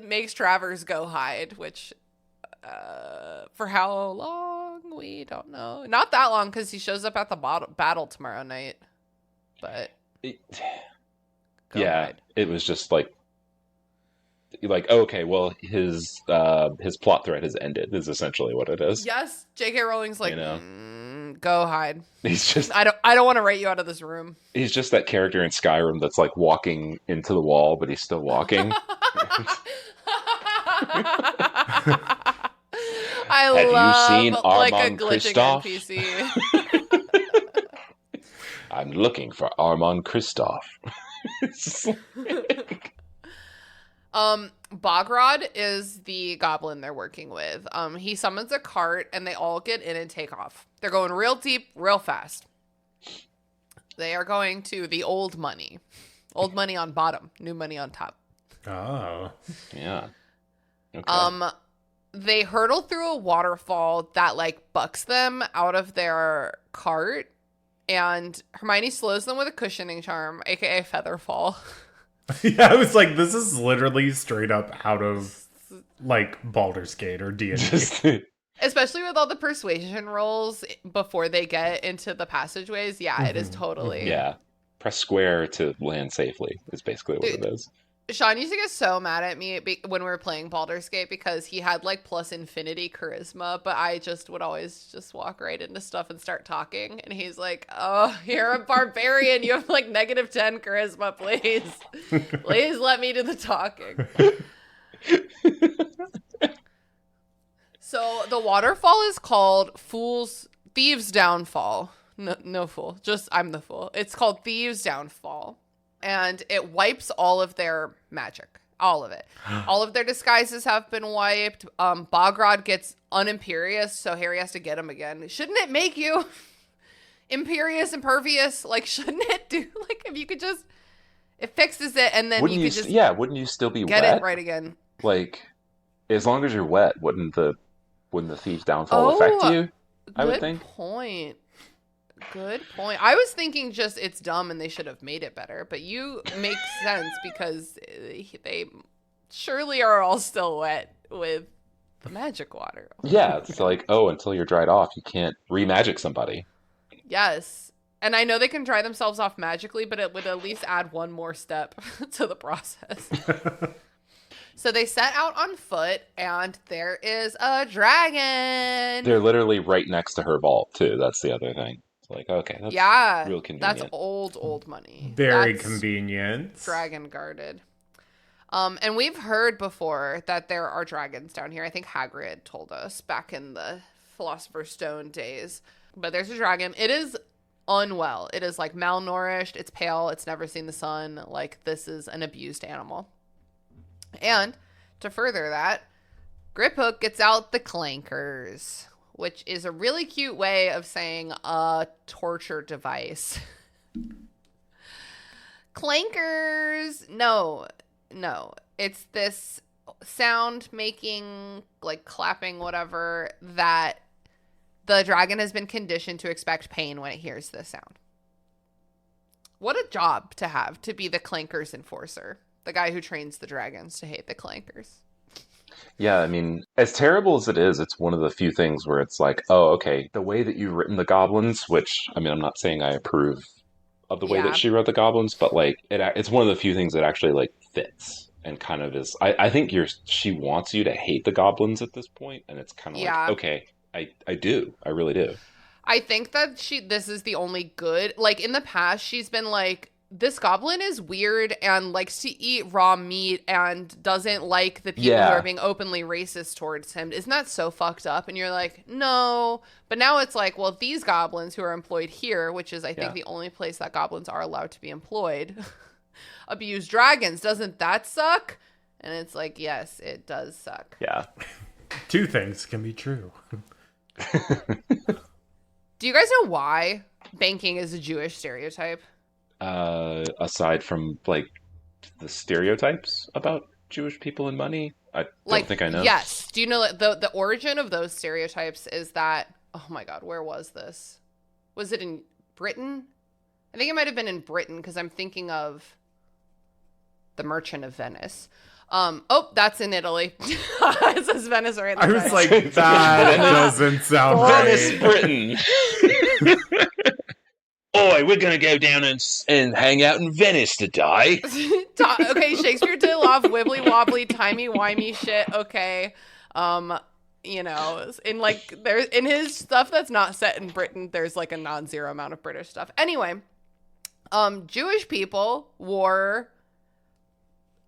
makes Travers go hide, which, for how long? We don't know. Not that long, because he shows up at the battle tomorrow night. But yeah, hide. it was just like, okay, well, his plot thread has ended, is essentially what it is. Yes, J.K. Rowling's like, You know? Go hide. He's just I don't want to write you out of this room. he's just that character in Skyrim that's like walking into the wall, but he's still walking. I Have love you seen like a Armand glitching Kristoff? NPC. I'm looking for Armand Kristoff. It's like- Bogrod is the goblin they're working with. He summons a cart and they all get in and take off. They're going real deep, real fast. They are going to the old money. Old money on bottom, new money on top. Oh. yeah. Okay. They hurtle through a waterfall that like bucks them out of their cart, and Hermione slows them with a cushioning charm, aka Featherfall. Yeah, I was like, this is literally straight up out of like Baldur's Gate or D&D. Just- Especially with all the persuasion rolls before they get into the passageways. Yeah, it is totally. yeah. Press square to land safely is basically what it is. Sean used to get so mad at me when we were playing Baldur's Gate because he had like plus infinity charisma, but I just would always just walk right into stuff and start talking. And he's like, oh, you're a barbarian. You have like negative 10 charisma, please. Please let me do the talking. So the waterfall is called Thieves' Downfall. No fool. Just I'm the fool. It's called Thieves' Downfall. And it wipes all of their magic. All of it. All of their disguises have been wiped. Bogrod gets unimperious, so Harry has to get him again. Shouldn't it make you imperious, impervious? Like, shouldn't it do, like, if you could just, it fixes it, and then Wouldn't you you? could just Wouldn't you still be get wet? it right again. Like, as long as you're wet, wouldn't the thief's downfall affect you? I would think. Good point. I was thinking just it's dumb and they should have made it better, but you make sense because they surely are all still wet with the magic water. Yeah, it's like, until you're dried off, you can't re-magic somebody. Yes. And I know they can dry themselves off magically, but it would at least add one more step to the process. So they set out on foot, and there is a dragon. They're literally right next to her vault, too. That's the other thing. It's like, okay, that's real convenient. That's old money. Very That's convenient. dragon guarded. And we've heard before that there are dragons down here. I think Hagrid told us back in the Philosopher's Stone days. But there's a dragon. It is unwell. It is like malnourished. It's pale. It's never seen the sun. Like, this is an abused animal. And to further that, Griphook gets out the clankers, which is a really cute way of saying a torture device. Clankers! No. It's this sound making, like clapping, whatever, that the dragon has been conditioned to expect pain when it hears this sound. What a job to have, to be the clankers enforcer. The guy who trains the dragons to hate the clankers. Yeah, I mean, as terrible as it is, it's one of the few things where it's like, oh, okay, the way that you've written the goblins, which, I mean, I'm not saying I approve of the way that she wrote the goblins, but like, it's one of the few things that actually like fits and kind of is. I think she wants you to hate the goblins at this point, and it's kind of like, okay, I do, I really do. I think that this is the only good, like in the past, she's been like, this goblin is weird and likes to eat raw meat and doesn't like the people who are being openly racist towards him. Isn't that so fucked up? And you're like, no. But now it's like, well, these goblins who are employed here, which is, I think, the only place that goblins are allowed to be employed, abuse dragons. Doesn't that suck? And it's like, yes, it does suck. Yeah. Two things can be true. Do you guys know why banking is a Jewish stereotype? Aside from like the stereotypes about Jewish people and money, I don't think I know. Yes. Do you know the origin of those stereotypes is that, oh my God, where was this? Was it in Britain? I think it might have been in Britain because I'm thinking of The Merchant of Venice. Oh, that's in Italy. It says Venice right in the I was back. like, that doesn't sound Venice, right. Britain. Oi, we're gonna go down and hang out in Venice today. Okay, Shakespeare did a lot of wibbly wobbly, timey wimey shit. Okay, you know, in his stuff that's not set in Britain, there's like a non-zero amount of British stuff. Anyway, Jewish people were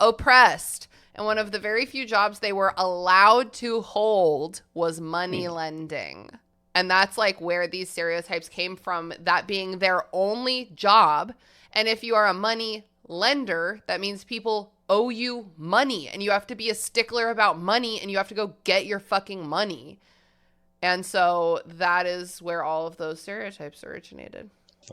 oppressed, and one of the very few jobs they were allowed to hold was money lending. And that's like where these stereotypes came from, that being their only job. And if you are a money lender, that means people owe you money and you have to be a stickler about money and you have to go get your fucking money. And so that is where all of those stereotypes originated.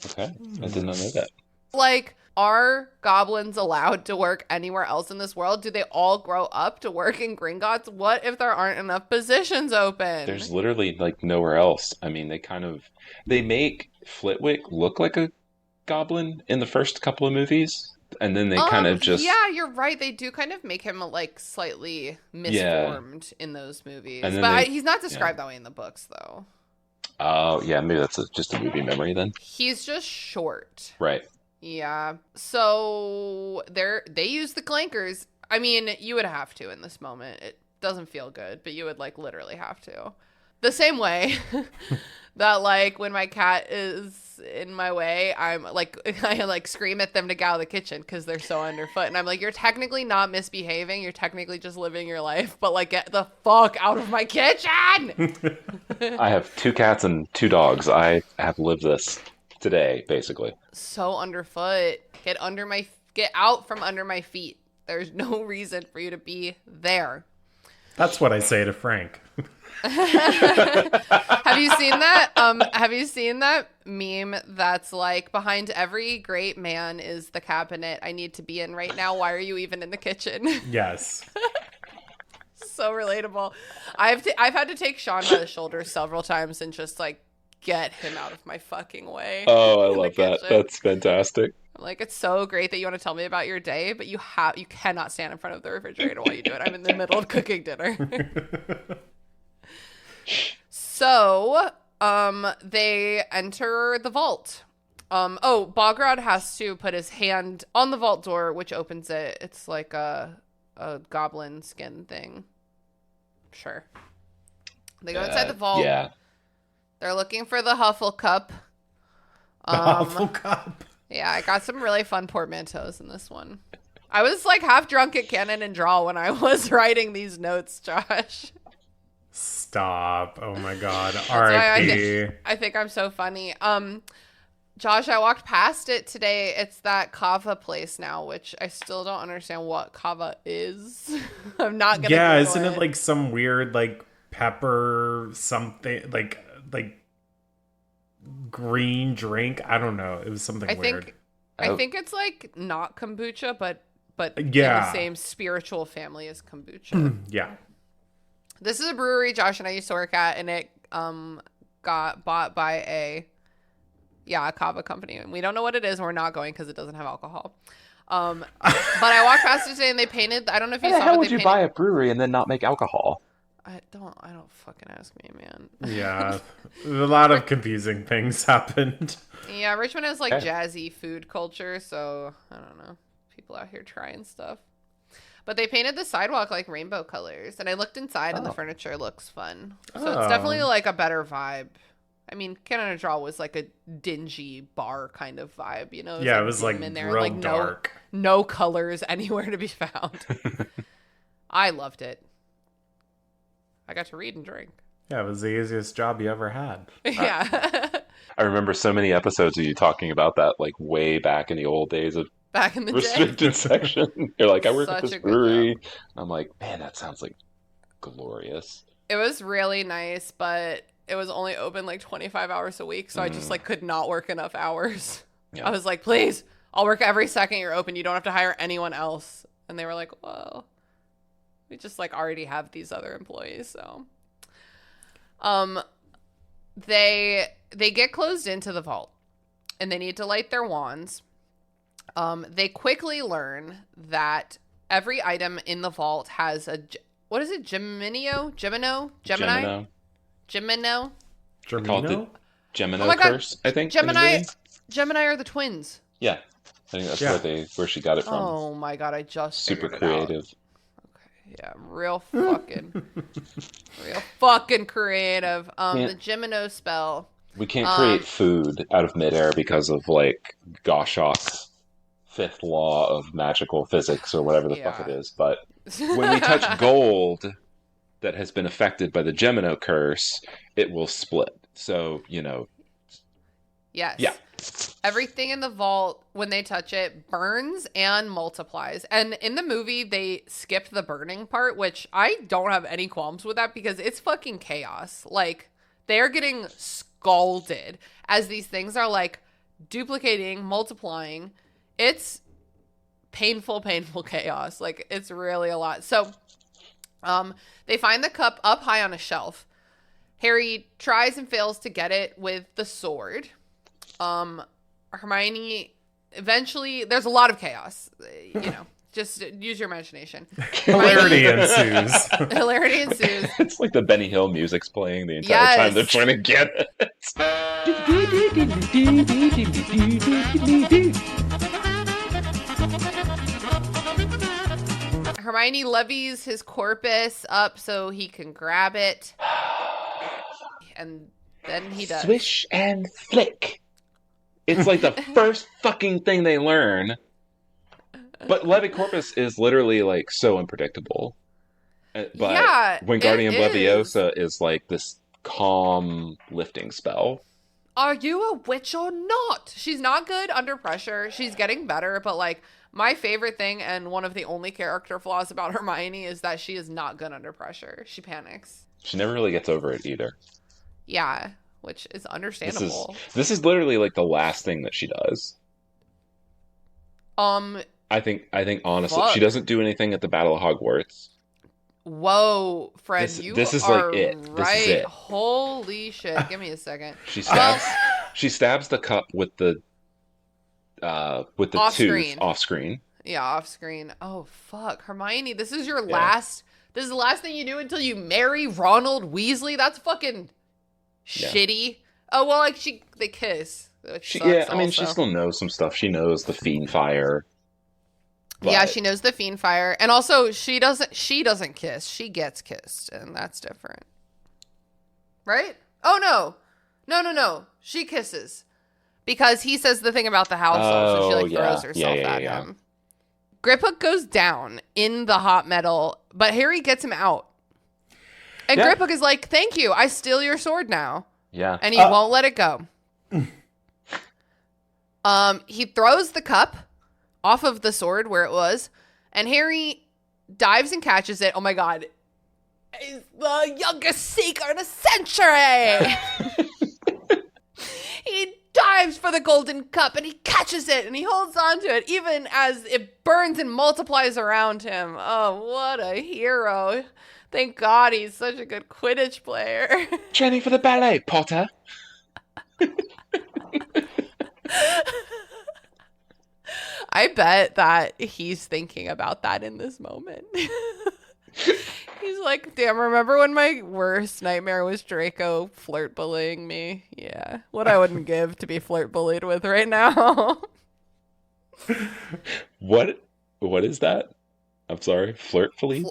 Okay, I did not know that. Like, are goblins allowed to work anywhere else in this world? Do they all grow up to work in Gringotts? What if there aren't enough positions open? There's literally like nowhere else. I mean, they make Flitwick look like a goblin in the first couple of movies, and then they kind of just... Yeah, you're right. They do kind of make him like slightly misformed in those movies. But he's not described that way in the books, though. Oh, yeah, maybe that's just a movie memory then. He's just short. Right. Yeah. So they use the clankers. I mean, you would have to in this moment. It doesn't feel good, but you would like literally have to. The same way that like when my cat is in my way, I like scream at them to get out of the kitchen because they're so underfoot. And I'm like, you're technically not misbehaving. You're technically just living your life, but like get the fuck out of my kitchen. I have 2 cats and 2 dogs. I have lived this today, basically. So underfoot. Get out from under my feet. There's no reason for you to be there. That's what I say to Frank. Have you seen that? Have you seen that meme that's like, behind every great man is the cabinet I need to be in right now. Why are you even in the kitchen? Yes. So relatable. I've had to take Sean by the shoulder several times and just like get him out of my fucking way. Oh, I love that. That's fantastic. I'm like, it's so great that you want to tell me about your day, but you cannot stand in front of the refrigerator while you do it. I'm in the middle of cooking dinner. So, they enter the vault. Bogrod has to put his hand on the vault door, which opens it. It's like a goblin skin thing. Sure. They go inside the vault. Yeah. They're looking for the Hufflecup. Hufflecup. Yeah, I got some really fun portmanteaus in this one. I was like half drunk at Canon and Draw when I was writing these notes, Josh. Stop. Oh my God. R.I.P. I think I'm so funny. Josh, I walked past it today. It's that kava place now, which I still don't understand what kava is. I'm not gonna. Yeah, Google isn't it like some weird like pepper something like green drink? I don't know. It was something weird. I think it's like not kombucha, but in yeah, the same spiritual family as kombucha. Yeah. This is a brewery Josh and I used to work at, and it got bought by a kava company. And we don't know what it is, and we're not going because it doesn't have alcohol. But I walked past it today, and they painted. I don't know if you saw. How would you buy a brewery and then not make alcohol? I don't fucking ask me, man. Yeah, a lot of confusing things happened. Yeah, Richmond has like jazzy food culture, so I don't know. People out here trying stuff. But they painted the sidewalk like rainbow colors, and I looked inside, and the furniture looks fun. So it's definitely like a better vibe, I mean, Canada Draw was like a dingy bar kind of vibe, you know? Yeah, it was like dim in there, real like dark. no colors anywhere to be found. I loved it. I got to read and drink. Yeah, it was the easiest job you ever had. Yeah. I remember so many episodes of you talking about that, like way back in the old days of Back in the day. restricted section. You're like, I work at Such this a good brewery. job. I'm like, man, that sounds like glorious. It was really nice, but it was only open like 25 hours a week, so I just like could not work enough hours. Yeah. I was like, please, I'll work every second you're open. You don't have to hire anyone else. And they were like, well, we just like already have these other employees, so they get closed into the vault and they need to light their wands. They quickly learn that every item in the vault has what is it? Gemini? Gemino. Germino? Called the Gemino Oh my God. curse, I think. in the Gemini movie. are the twins. Yeah. I think that's Yeah. where she got it from. Oh my God, I just Super figured it out. creative. Yeah, real fucking creative. Yeah. The Gemino spell. We can't create food out of midair because of like Goshawk's fifth law of magical physics or whatever the fuck it is. But when we touch gold that has been affected by the Gemino curse, it will split. So, Yes. Yeah. Everything in the vault, when they touch it, burns and multiplies. And in the movie, they skipped the burning part, which I don't have any qualms with that because it's fucking chaos. Like, they're getting scalded as these things are like duplicating, multiplying. It's painful chaos. Like, it's really a lot. So, they find the cup up high on a shelf. Harry tries and fails to get it with the sword. Hermione, eventually, there's a lot of chaos, just use your imagination. Hilarity ensues. Hilarity ensues. It's like the Benny Hill music's playing the entire time they're trying to get it. Hermione levies his corpus up so he can grab it. And then he does. Swish and flick. It's like the first fucking thing they learn. But Levicorpus is literally like so unpredictable. But Yeah, Wingardium it Leviosa is like this calm lifting spell. Are you a witch or not? She's not good under pressure. She's getting better, but like my favorite thing and one of the only character flaws about Hermione is that she is not good under pressure. She panics. She never really gets over it either. Yeah, which is understandable. This is literally like the last thing that she does. I think honestly, Fuck. she doesn't do anything at the Battle of Hogwarts. Whoa, Fred, This is are like it. right. This is it. Holy shit. Give me a second. She stabs the cup with the Off tooth screen. off screen. Yeah, off screen. Oh, fuck. Hermione, this is your last... This is the last thing you do until you marry Ronald Weasley? That's fucking shitty. Oh, well, like, they kiss. She still knows some stuff. She knows the fiend fire. Yeah, she knows the fiend fire. And also, she doesn't kiss. She gets kissed, and that's different. Right? Oh, no. No. She kisses. Because he says the thing about the house, so she throws herself at him. Griphook goes down in the hot metal, but Harry gets him out. And Griphook is like, thank you, I steal your sword now. Yeah. And he won't let it go. He throws the cup off of the sword where it was, and Harry dives and catches it. Oh my god. He's the youngest seeker in a century! He dives for the golden cup and he catches it and he holds on to it even as it burns and multiplies around him. Oh, what a hero. Thank God he's such a good Quidditch player. Training for the ballet, Potter. I bet that he's thinking about that in this moment. He's like, damn, remember when my worst nightmare was Draco flirt bullying me? Yeah. What I wouldn't give to be flirt bullied with right now. What is that? I'm sorry. Flirt bully?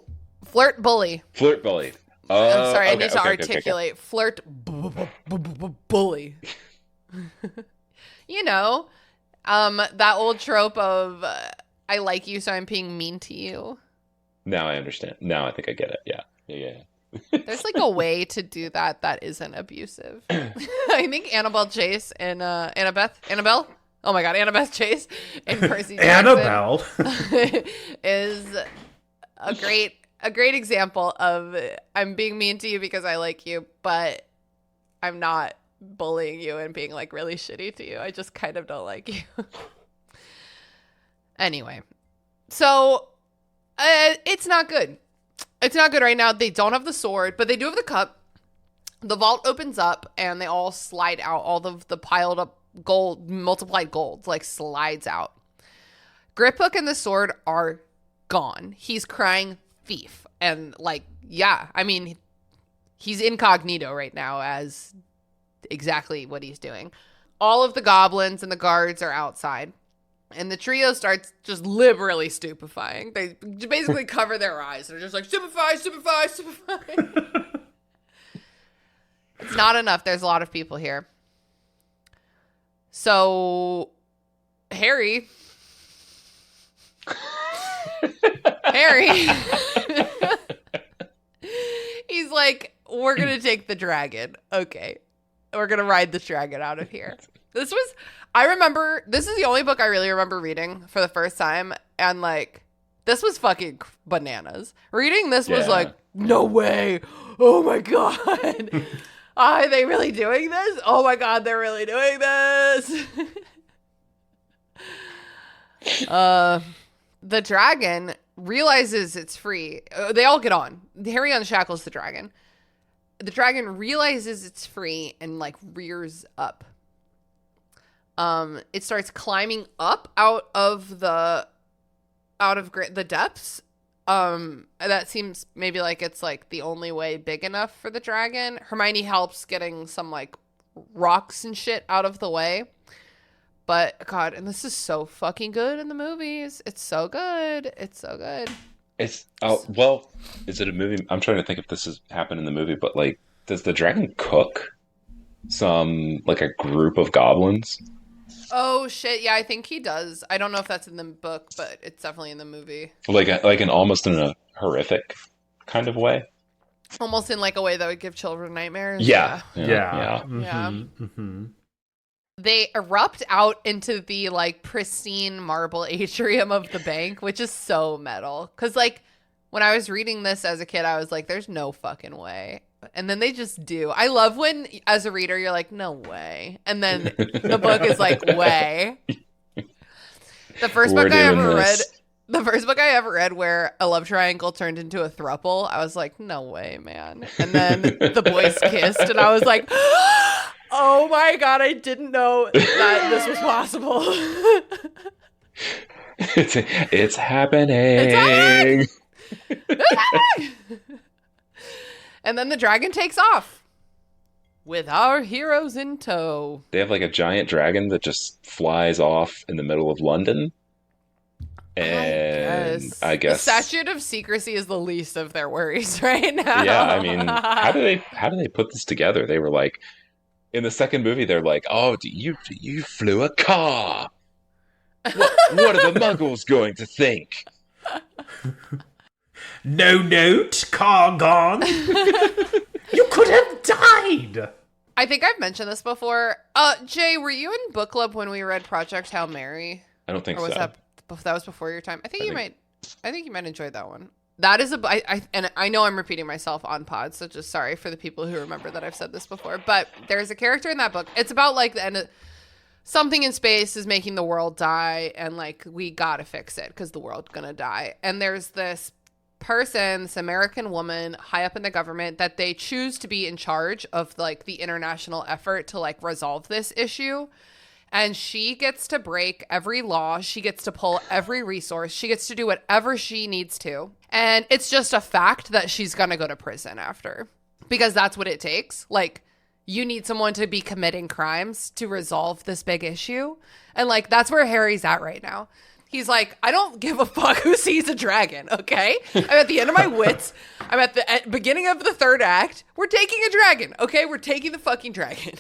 Flirt bully. Flirt bully. I'm sorry, I Okay, need to okay, okay. articulate. Flirt, bully. You know, that old trope of I like you, so I'm being mean to you. Now I understand. Now I think I get it. Yeah. Yeah. There's like a way to do that isn't abusive. I think Annabelle Chase and Annabelle. Oh my God, Annabeth Chase and Percy Jackson Annabelle is a great example of I'm being mean to you because I like you, but I'm not bullying you and being like really shitty to you. I just kind of don't like you. Anyway, so it's not good. It's not good right now. They don't have the sword, but they do have the cup. The vault opens up and they all slide out. All of the piled up gold, multiplied gold, like slides out. Griphook and the sword are gone. He's crying thief. And like, yeah, I mean, he's incognito right now as exactly what he's doing. All of the goblins and the guards are outside. And the trio starts just liberally stupefying. They basically cover their eyes. They're just like, stupefy, stupefy, stupefy. It's not enough. There's a lot of people here. So, Harry. He's like, we're going to take the dragon. Okay. We're going to ride this dragon out of here. I remember, this is the only book I really remember reading for the first time. And like, this was fucking bananas. Reading this was like, no way. Oh my God. Are they really doing this? Oh my God, they're really doing this. The dragon realizes it's free. They all get on. Harry unshackles the dragon. The dragon realizes it's free and like rears up. It starts climbing up out of the depths. That seems maybe like it's like the only way big enough for the dragon. Hermione helps getting some like rocks and shit out of the way. But God, and this is so fucking good in the movies. It's so good. It's so good. Is it a movie? I'm trying to think if this has happened in the movie, but like, does the dragon cook some like a group of goblins? Oh shit, yeah, I think he does. I don't know if that's in the book, but it's definitely in the movie. Like almost in a horrific kind of way. Almost in like a way that would give children nightmares. Yeah. They erupt out into the like pristine marble atrium of the bank, which is so metal. Because like when I was reading this as a kid, I was like, there's no fucking way. And then they just do. I love when, as a reader, you're like, no way. And then the book is like, way. The first book I ever read where a love triangle turned into a throuple, I was like, no way, man. And then the boys kissed, and I was like, oh my God, I didn't know that this was possible. It's happening. It's happening. And then the dragon takes off with our heroes in tow. They have like a giant dragon that just flies off in the middle of London. And I guess the statute of secrecy is the least of their worries right now. Yeah, I mean, how do they put this together? They were like, in the second movie, they're like, "Oh, you flew a car. What are the Muggles going to think?" No note, car gone. You could have died. I think I've mentioned this before. Jay, were you in book club when we read Project Hail Mary? I don't think or was so. That was before your time? I think you might enjoy that one. That is and I know I'm repeating myself on pod, so just sorry for the people who remember that I've said this before. But there's a character in that book. It's about like the end of something in space is making the world die, and like we gotta fix it because the world's gonna die. And there's this person, this American woman high up in the government, that they choose to be in charge of like the international effort to like resolve this issue. And she gets to break every law. She gets to pull every resource. She gets to do whatever she needs to. And it's just a fact that she's going to go to prison after, because that's what it takes. Like, you need someone to be committing crimes to resolve this big issue. And like, that's where Harry's at right now. He's like, I don't give a fuck who sees a dragon, okay? I'm at the end of my wits. I'm at the beginning of the third act. We're taking a dragon, okay? We're taking the fucking dragon.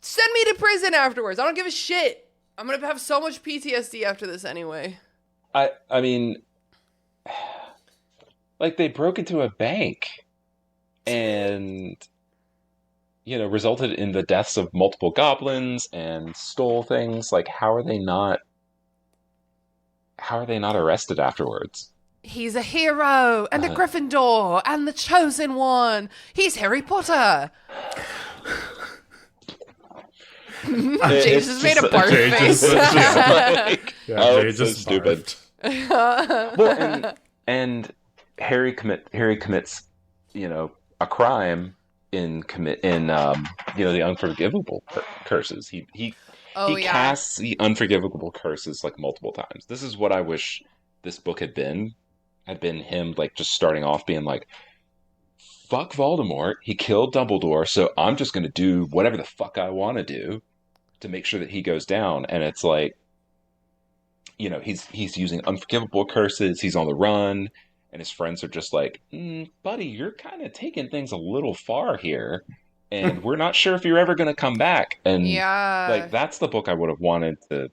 Send me to prison afterwards. I don't give a shit. I'm going to have so much PTSD after this anyway. I mean, like, they broke into a bank and, you know, resulted in the deaths of multiple goblins and stole things. Like, how are they not arrested afterwards? He's a hero and a Gryffindor and the chosen one. He's Harry Potter. James just made a barf face. Jay so just stupid. Well, and Harry commits, you know, a crime in the unforgivable curses. He casts the unforgivable curses like multiple times. This is what I wish this book had been him like just starting off being like, fuck Voldemort, he killed Dumbledore, so I'm just gonna do whatever the fuck I want to do to make sure that he goes down. And it's like, you know, he's using unforgivable curses, he's on the run, and his friends are just like, buddy, you're kind of taking things a little far here, and we're not sure if you're ever going to come back. And like, that's the book I would have wanted to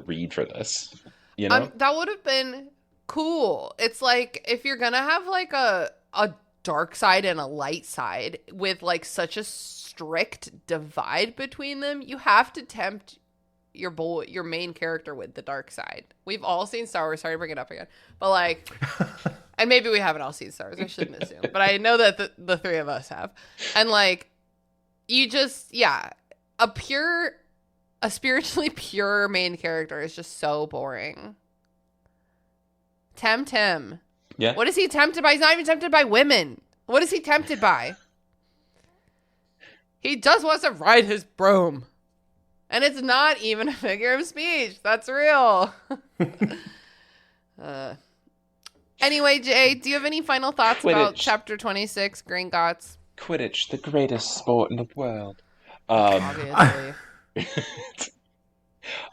read for this, you know? That would have been cool. It's like, if you're going to have like a dark side and a light side with like such a strict divide between them, you have to tempt your main character with the dark side. We've all seen Star Wars. Sorry to bring it up again, but like, and maybe we haven't all seen Star Wars. I shouldn't assume, but I know that the three of us have. And like, you just, a spiritually pure main character is just so boring. Tempt him. Yeah. What is he tempted by? He's not even tempted by women. What is he tempted by? He just wants to ride his broom. And it's not even a figure of speech. That's real. Anyway, Jay, do you have any final thoughts about Chapter 26, Gringotts? Quidditch, the greatest sport in the world. Obviously.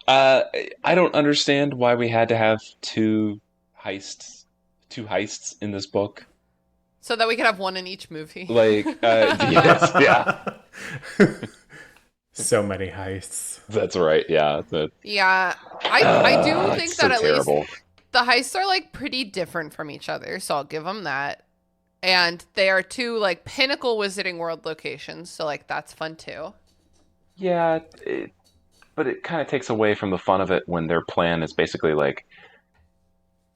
I don't understand why we had to have two heists in this book. So that we could have one in each movie. Like, yes, yeah. So many heists. That's right, yeah. Yeah, I do think that at terrible. least the heists are like pretty different from each other, so I'll give them that. And they are two like pinnacle Wizarding World locations, so like that's fun too. Yeah, but it kind of takes away from the fun of it when their plan is basically like,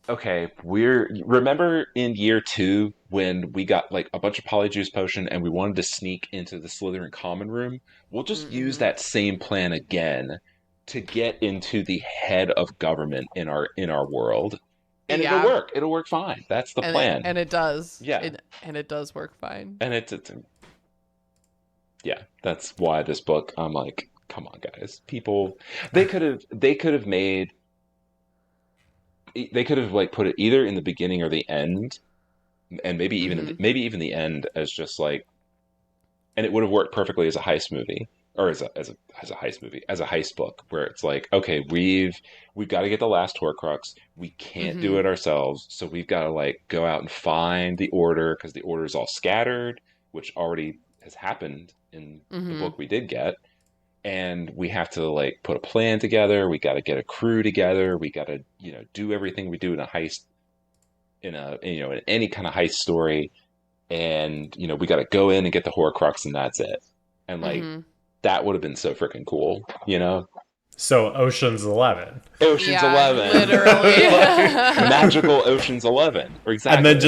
okay, remember in year 2 when we got like a bunch of Polyjuice Potion and we wanted to sneak into the Slytherin common room? We'll just use that same plan again to get into the head of government in our world. And it'll work. It'll work fine. That's the plan. And it does. Yeah. And it does work fine. And yeah, that's why this book, I'm like, come on, guys. People, they could have like put it either in the beginning or the end, and maybe even the end as just like, and it would have worked perfectly as a heist movie, or as a heist book, where it's like, okay, we've got to get the last Horcrux. We can't do it ourselves, so we've got to like go out and find the Order, because the Order is all scattered, which already has happened in the book we did get. And we have to like put a plan together. We got to get a crew together. We got to, do everything we do in a heist, in any kind of heist story. And, we got to go in and get the Horcrux, and that's it. And like, that would have been so freaking cool, So Ocean's 11. Ocean's 11. Literally. Magical Ocean's 11. Exactly. And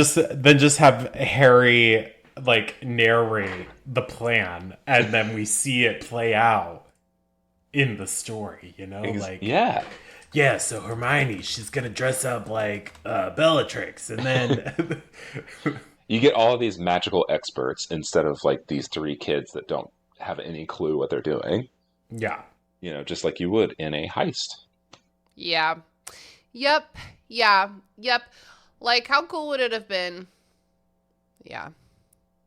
then just have Harry like narrate the plan, and then we see it play out in the story, like so Hermione, she's gonna dress up like Bellatrix, and then you get all of these magical experts instead of like these 3 kids that don't have any clue what they're doing. Just like you would in a heist. Yep. Like, how cool would it have been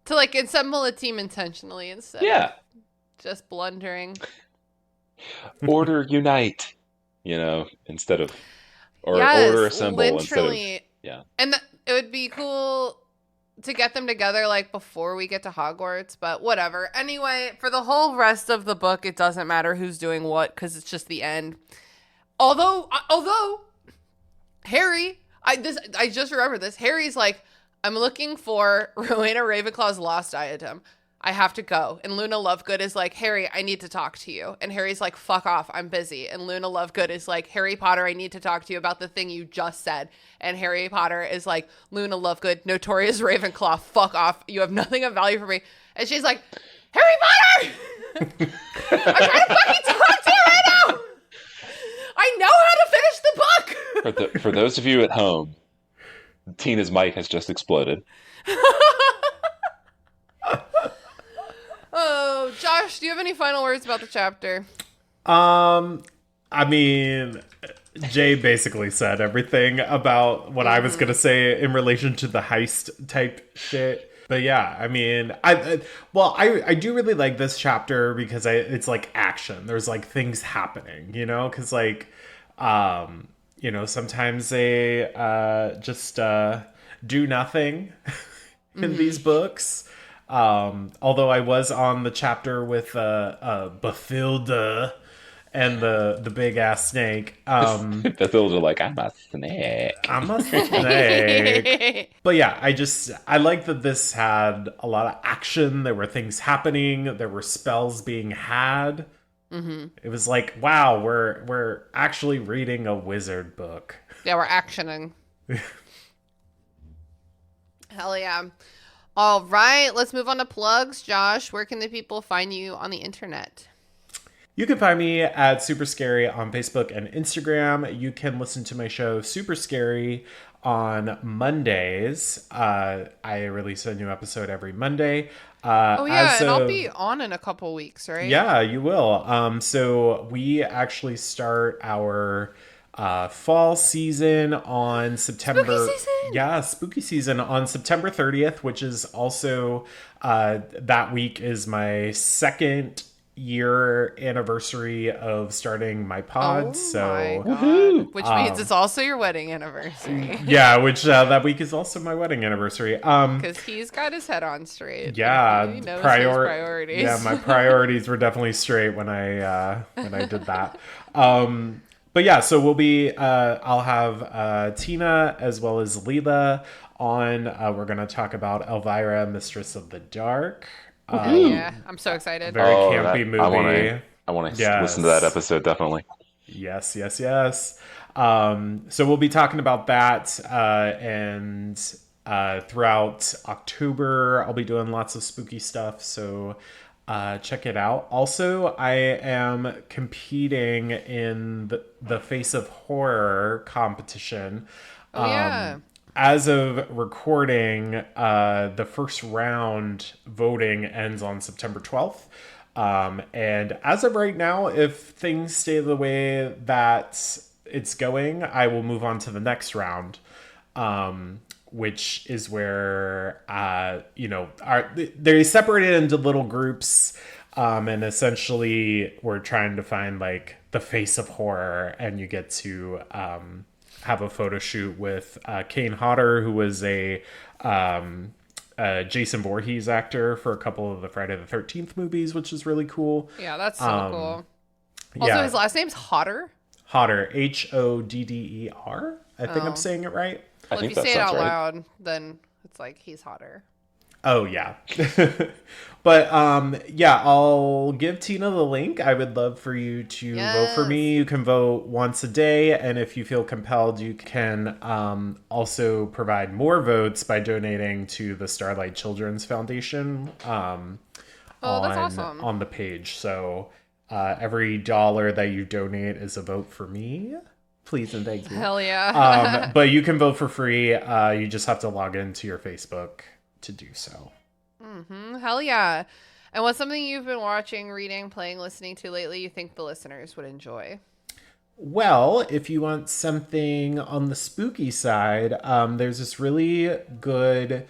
to like assemble a team intentionally instead of just blundering. Order unite. instead of, or Yes, order a symbol instead of, literally. yeah. And it would be cool to get them together like before we get to Hogwarts, but whatever. Anyway, for the whole rest of the book, it doesn't matter who's doing what because it's just the end. Although Harry, I just remember this. Harry's like, I'm looking for Rowena Ravenclaw's lost diadem. I have to go. And Luna Lovegood is like, Harry, I need to talk to you. And Harry's like, fuck off, I'm busy. And Luna Lovegood is like, Harry Potter, I need to talk to you about the thing you just said. And Harry Potter is like, Luna Lovegood, notorious Ravenclaw, fuck off. You have nothing of value for me. And she's like, Harry Potter! I'm trying to fucking talk to you right now! I know how to finish the book! For those of you at home, Tina's mic has just exploded. Oh, Josh, do you have any final words about the chapter? I mean, Jay basically said everything about what I was gonna say in relation to the heist type shit. But yeah, I mean, I do really like this chapter because it's like action. There's like things happening, because like, sometimes they just do nothing in these books. Although I was on the chapter with Bathilda and the big ass snake. Bathilda like, I'm a snake. I'm a snake. But yeah, I like that this had a lot of action. There were things happening. There were spells being had. Mm-hmm. It was like, wow, we're actually reading a wizard book. Yeah, we're actioning. Hell yeah. All right, let's move on to plugs. Josh, where can the people find you on the internet? You can find me at Super Scary on Facebook and Instagram. You can listen to my show Super Scary on Mondays. I release a new episode every Monday. And I'll be on in a couple weeks, right? Yeah, you will. So we actually start our fall season on September. Spooky season. Yeah, spooky season on September 30th, which is also that week is my second year anniversary of starting my pod. My God. Woohoo! Which means it's also your wedding anniversary. Yeah, which that week is also my wedding anniversary. Because he's got his head on straight. Yeah, he knows his priorities. Yeah, my priorities were definitely straight when I did that. But yeah, so we'll be, I'll have Tina as well as Leela on. We're going to talk about Elvira, Mistress of the Dark. Yeah, I'm so excited. Very campy movie. I want to listen to that episode, definitely. Yes. So we'll be talking about that, and throughout October, I'll be doing lots of spooky stuff, so check it out. Also, I am competing in the Face of Horror competition. As of recording, the first round voting ends on September 12th. And as of right now, if things stay the way that it's going, I will move on to the next round, which is where, they're separated into little groups. And essentially we're trying to find like the face of horror, and you get to, have a photo shoot with Kane Hodder, who was a Jason Voorhees actor for a couple of the Friday the 13th movies, which is really cool. Yeah, that's so cool. Also, his last name's Hodder? Hodder, Hodder. I think I'm saying it right. Well, if you say it out loud, then it's like he's hotter. Oh, yeah. But, I'll give Tina the link. I would love for you to vote for me. You can vote once a day, and if you feel compelled, you can also provide more votes by donating to the Starlight Children's Foundation that's awesome. On the page. So every dollar that you donate is a vote for me. Please and thank you. Hell yeah. But you can vote for free. You just have to log into your Facebook to do so. Hell yeah. And what's something you've been watching, reading, playing, listening to lately you think the listeners would enjoy? Well, if you want something on the spooky side, there's this really good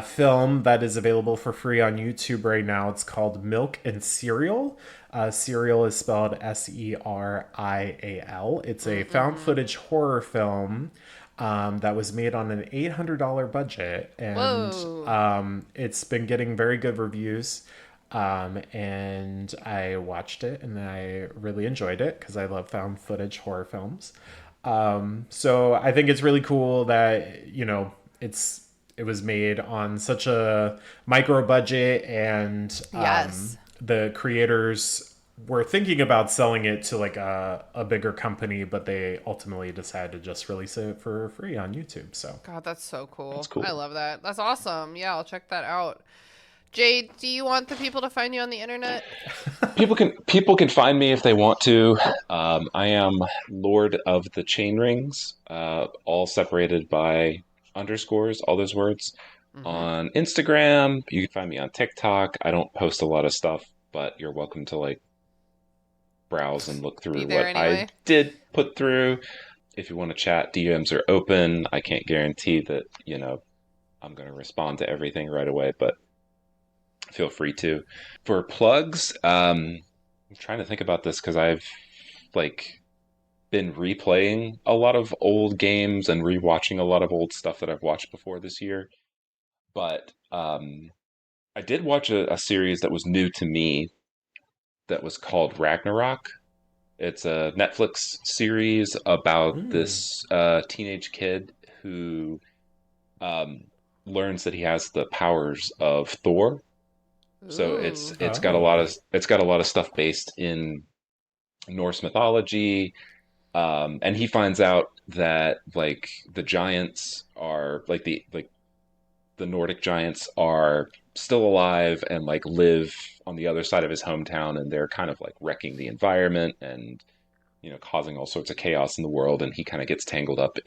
film that is available for free on YouTube right now. It's called Milk and Cereal. Serial is spelled Serial. It's a found footage horror film that was made on an $800 budget, and it's been getting very good reviews. And I watched it and I really enjoyed it because I love found footage horror films. So I think it's really cool that, you know, it was made on such a micro budget, and the creators were thinking about selling it to like a bigger company, but they ultimately decided to just release it for free on YouTube. So God, that's so cool. That's cool. I love that. That's awesome. Yeah, I'll check that out. Jaye, do you want the people to find you on the internet? People can find me if they want to. I am Lord of the Chain Rings, all separated by underscores, all those words. On Instagram, you can find me on TikTok. I don't post a lot of stuff, but you're welcome to like browse and look through what anyway. I did put through. If you want to chat, DMs are open. I can't guarantee that, you know, I'm going to respond to everything right away, but feel free to. For plugs, I'm trying to think about this because I've like been replaying a lot of old games and rewatching a lot of old stuff that I've watched before this year. But I did watch a series that was new to me that was called Ragnarok. It's a Netflix series about this teenage kid who learns that he has the powers of Thor. So it's got a lot of stuff based in Norse mythology, and he finds out that like the giants are like the Nordic giants are still alive and like live on the other side of his hometown, and they're kind of like wrecking the environment and, you know, causing all sorts of chaos in the world, and he kind of gets tangled up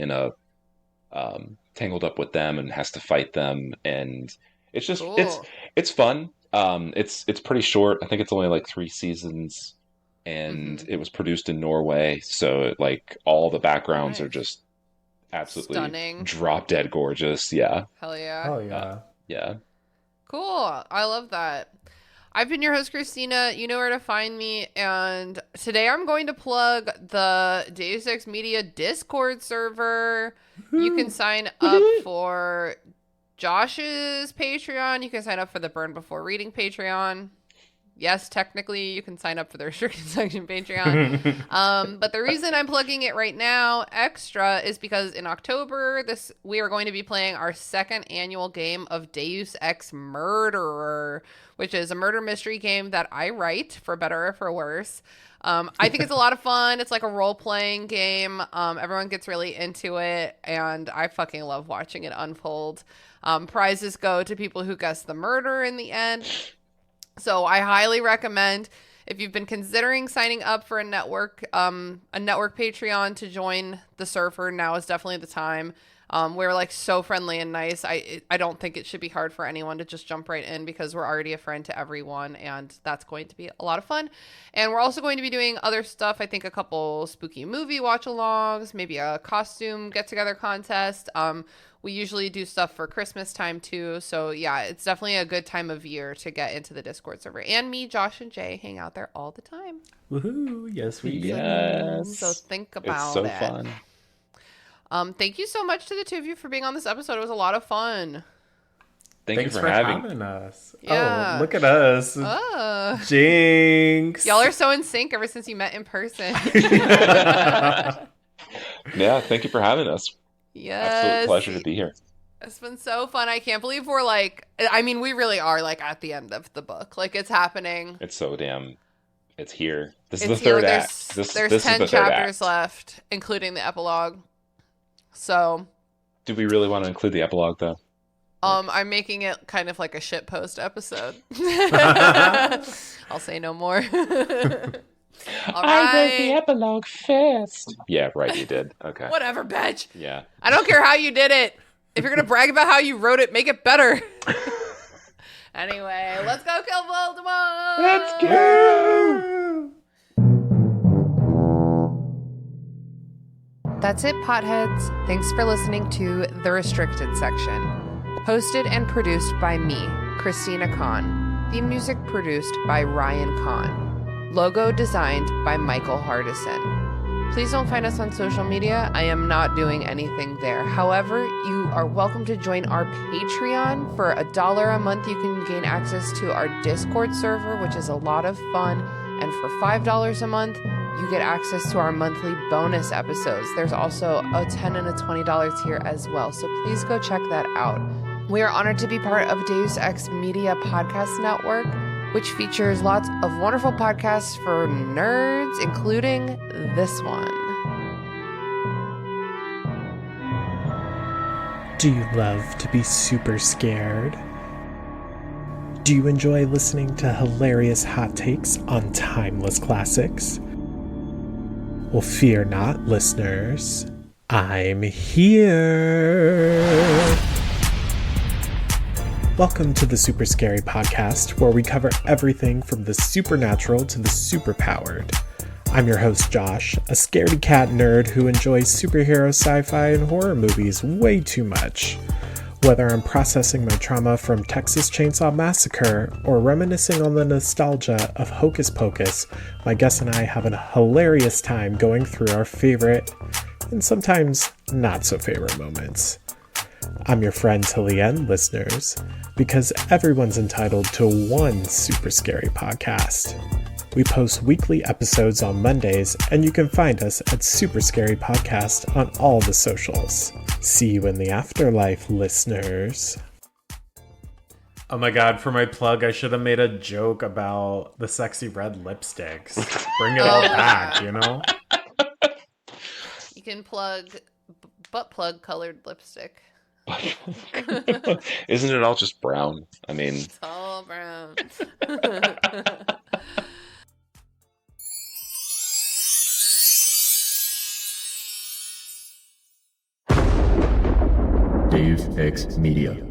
with them and has to fight them, and it's just Cool. it's fun. It's pretty short. I think it's only like 3 seasons, and it was produced in Norway, so like all the backgrounds are just absolutely Stunning. drop dead gorgeous. Yeah. Hell yeah. oh yeah. Yeah. Cool. I love that. I've been your host, Christina. You know where to find me. And today I'm going to plug the Deus Ex Media Discord server. You can sign up for Josh's Patreon. You can sign up for the Burn Before Reading Patreon. Yes, technically, you can sign up for the Restricted Section Patreon. But the reason I'm plugging it right now extra is because in October, we are going to be playing our 2nd annual game of Deus Ex Murderer, which is a murder mystery game that I write, for better or for worse. I think it's a lot of fun. It's like a role-playing game. Everyone gets really into it, and I fucking love watching it unfold. Prizes go to people who guess the murder in the end. So I highly recommend, if you've been considering signing up for a network Patreon to join the server, now is definitely the time. We're like so friendly and nice. I don't think it should be hard for anyone to just jump right in because we're already a friend to everyone, and that's going to be a lot of fun. And we're also going to be doing other stuff. I think a couple spooky movie watch-alongs, maybe a costume get-together contest. We usually do stuff for Christmas time too. So yeah, it's definitely a good time of year to get into the Discord server. And me, Josh, and Jaye hang out there all the time. Woohoo! Yes, we do. Yes. So think about It's so it. fun. Thank you so much to the two of you for being on this episode. It was a lot of fun. Thanks for for having us. Yeah. Oh, look at us. Oh. Jinx. Y'all are so in sync ever since you met in person. Yeah, thank you for having us. Yes. Absolute pleasure to be here. It's been so fun. I can't believe we're like, I mean, we really are like at the end of the book. Like it's happening. It's here. This It's is the here. third act. There's This is 10 the third chapters act. left, including the epilogue. So, Do we really want to include the epilogue though? I'm making it kind of like a shit post episode. I'll say no more. All right. epilogue first. Yeah, right, you did. Okay. Whatever, bitch. Yeah. I don't care how you did it. If you're gonna brag about how you wrote it, make it better. Anyway, let's go kill Voldemort. Let's go. That's it, potheads. Thanks for listening to The Restricted Section. Hosted and produced by me, Christina Kahn. Theme music produced by Ryan Kahn. Logo designed by Michael Hardison. Please don't find us on social media. I am not doing anything there. However, you are welcome to join our Patreon. For $1 a month, you can gain access to our Discord server, which is a lot of fun. And for $5 a month, you get access to our monthly bonus episodes. There's also a $10 and a $20 tier as well. So please go check that out. We are honored to be part of Deus Ex Media Podcast Network, which features lots of wonderful podcasts for nerds, including this one. Do you love to be super scared? Do you enjoy listening to hilarious hot takes on timeless classics? Well, fear not, listeners. I'm here. Welcome to the Super Scary Podcast, where we cover everything from the supernatural to the superpowered. I'm your host, Josh, a scaredy cat nerd who enjoys superhero, sci-fi, and horror movies way too much. Whether I'm processing my trauma from Texas Chainsaw Massacre or reminiscing on the nostalgia of Hocus Pocus, my guest and I have a hilarious time going through our favorite and sometimes not so favorite moments. I'm your friend till the end, listeners, because everyone's entitled to one super scary podcast. We post weekly episodes on Mondays, and you can find us at Super Scary Podcast on all the socials. See you in the afterlife, listeners. Oh my god, for my plug, I should have made a joke about the sexy red lipsticks. Bring it all back, you know? You can plug butt plug colored lipstick. Isn't it all just brown? I mean, It's all brown. Deus Ex Media.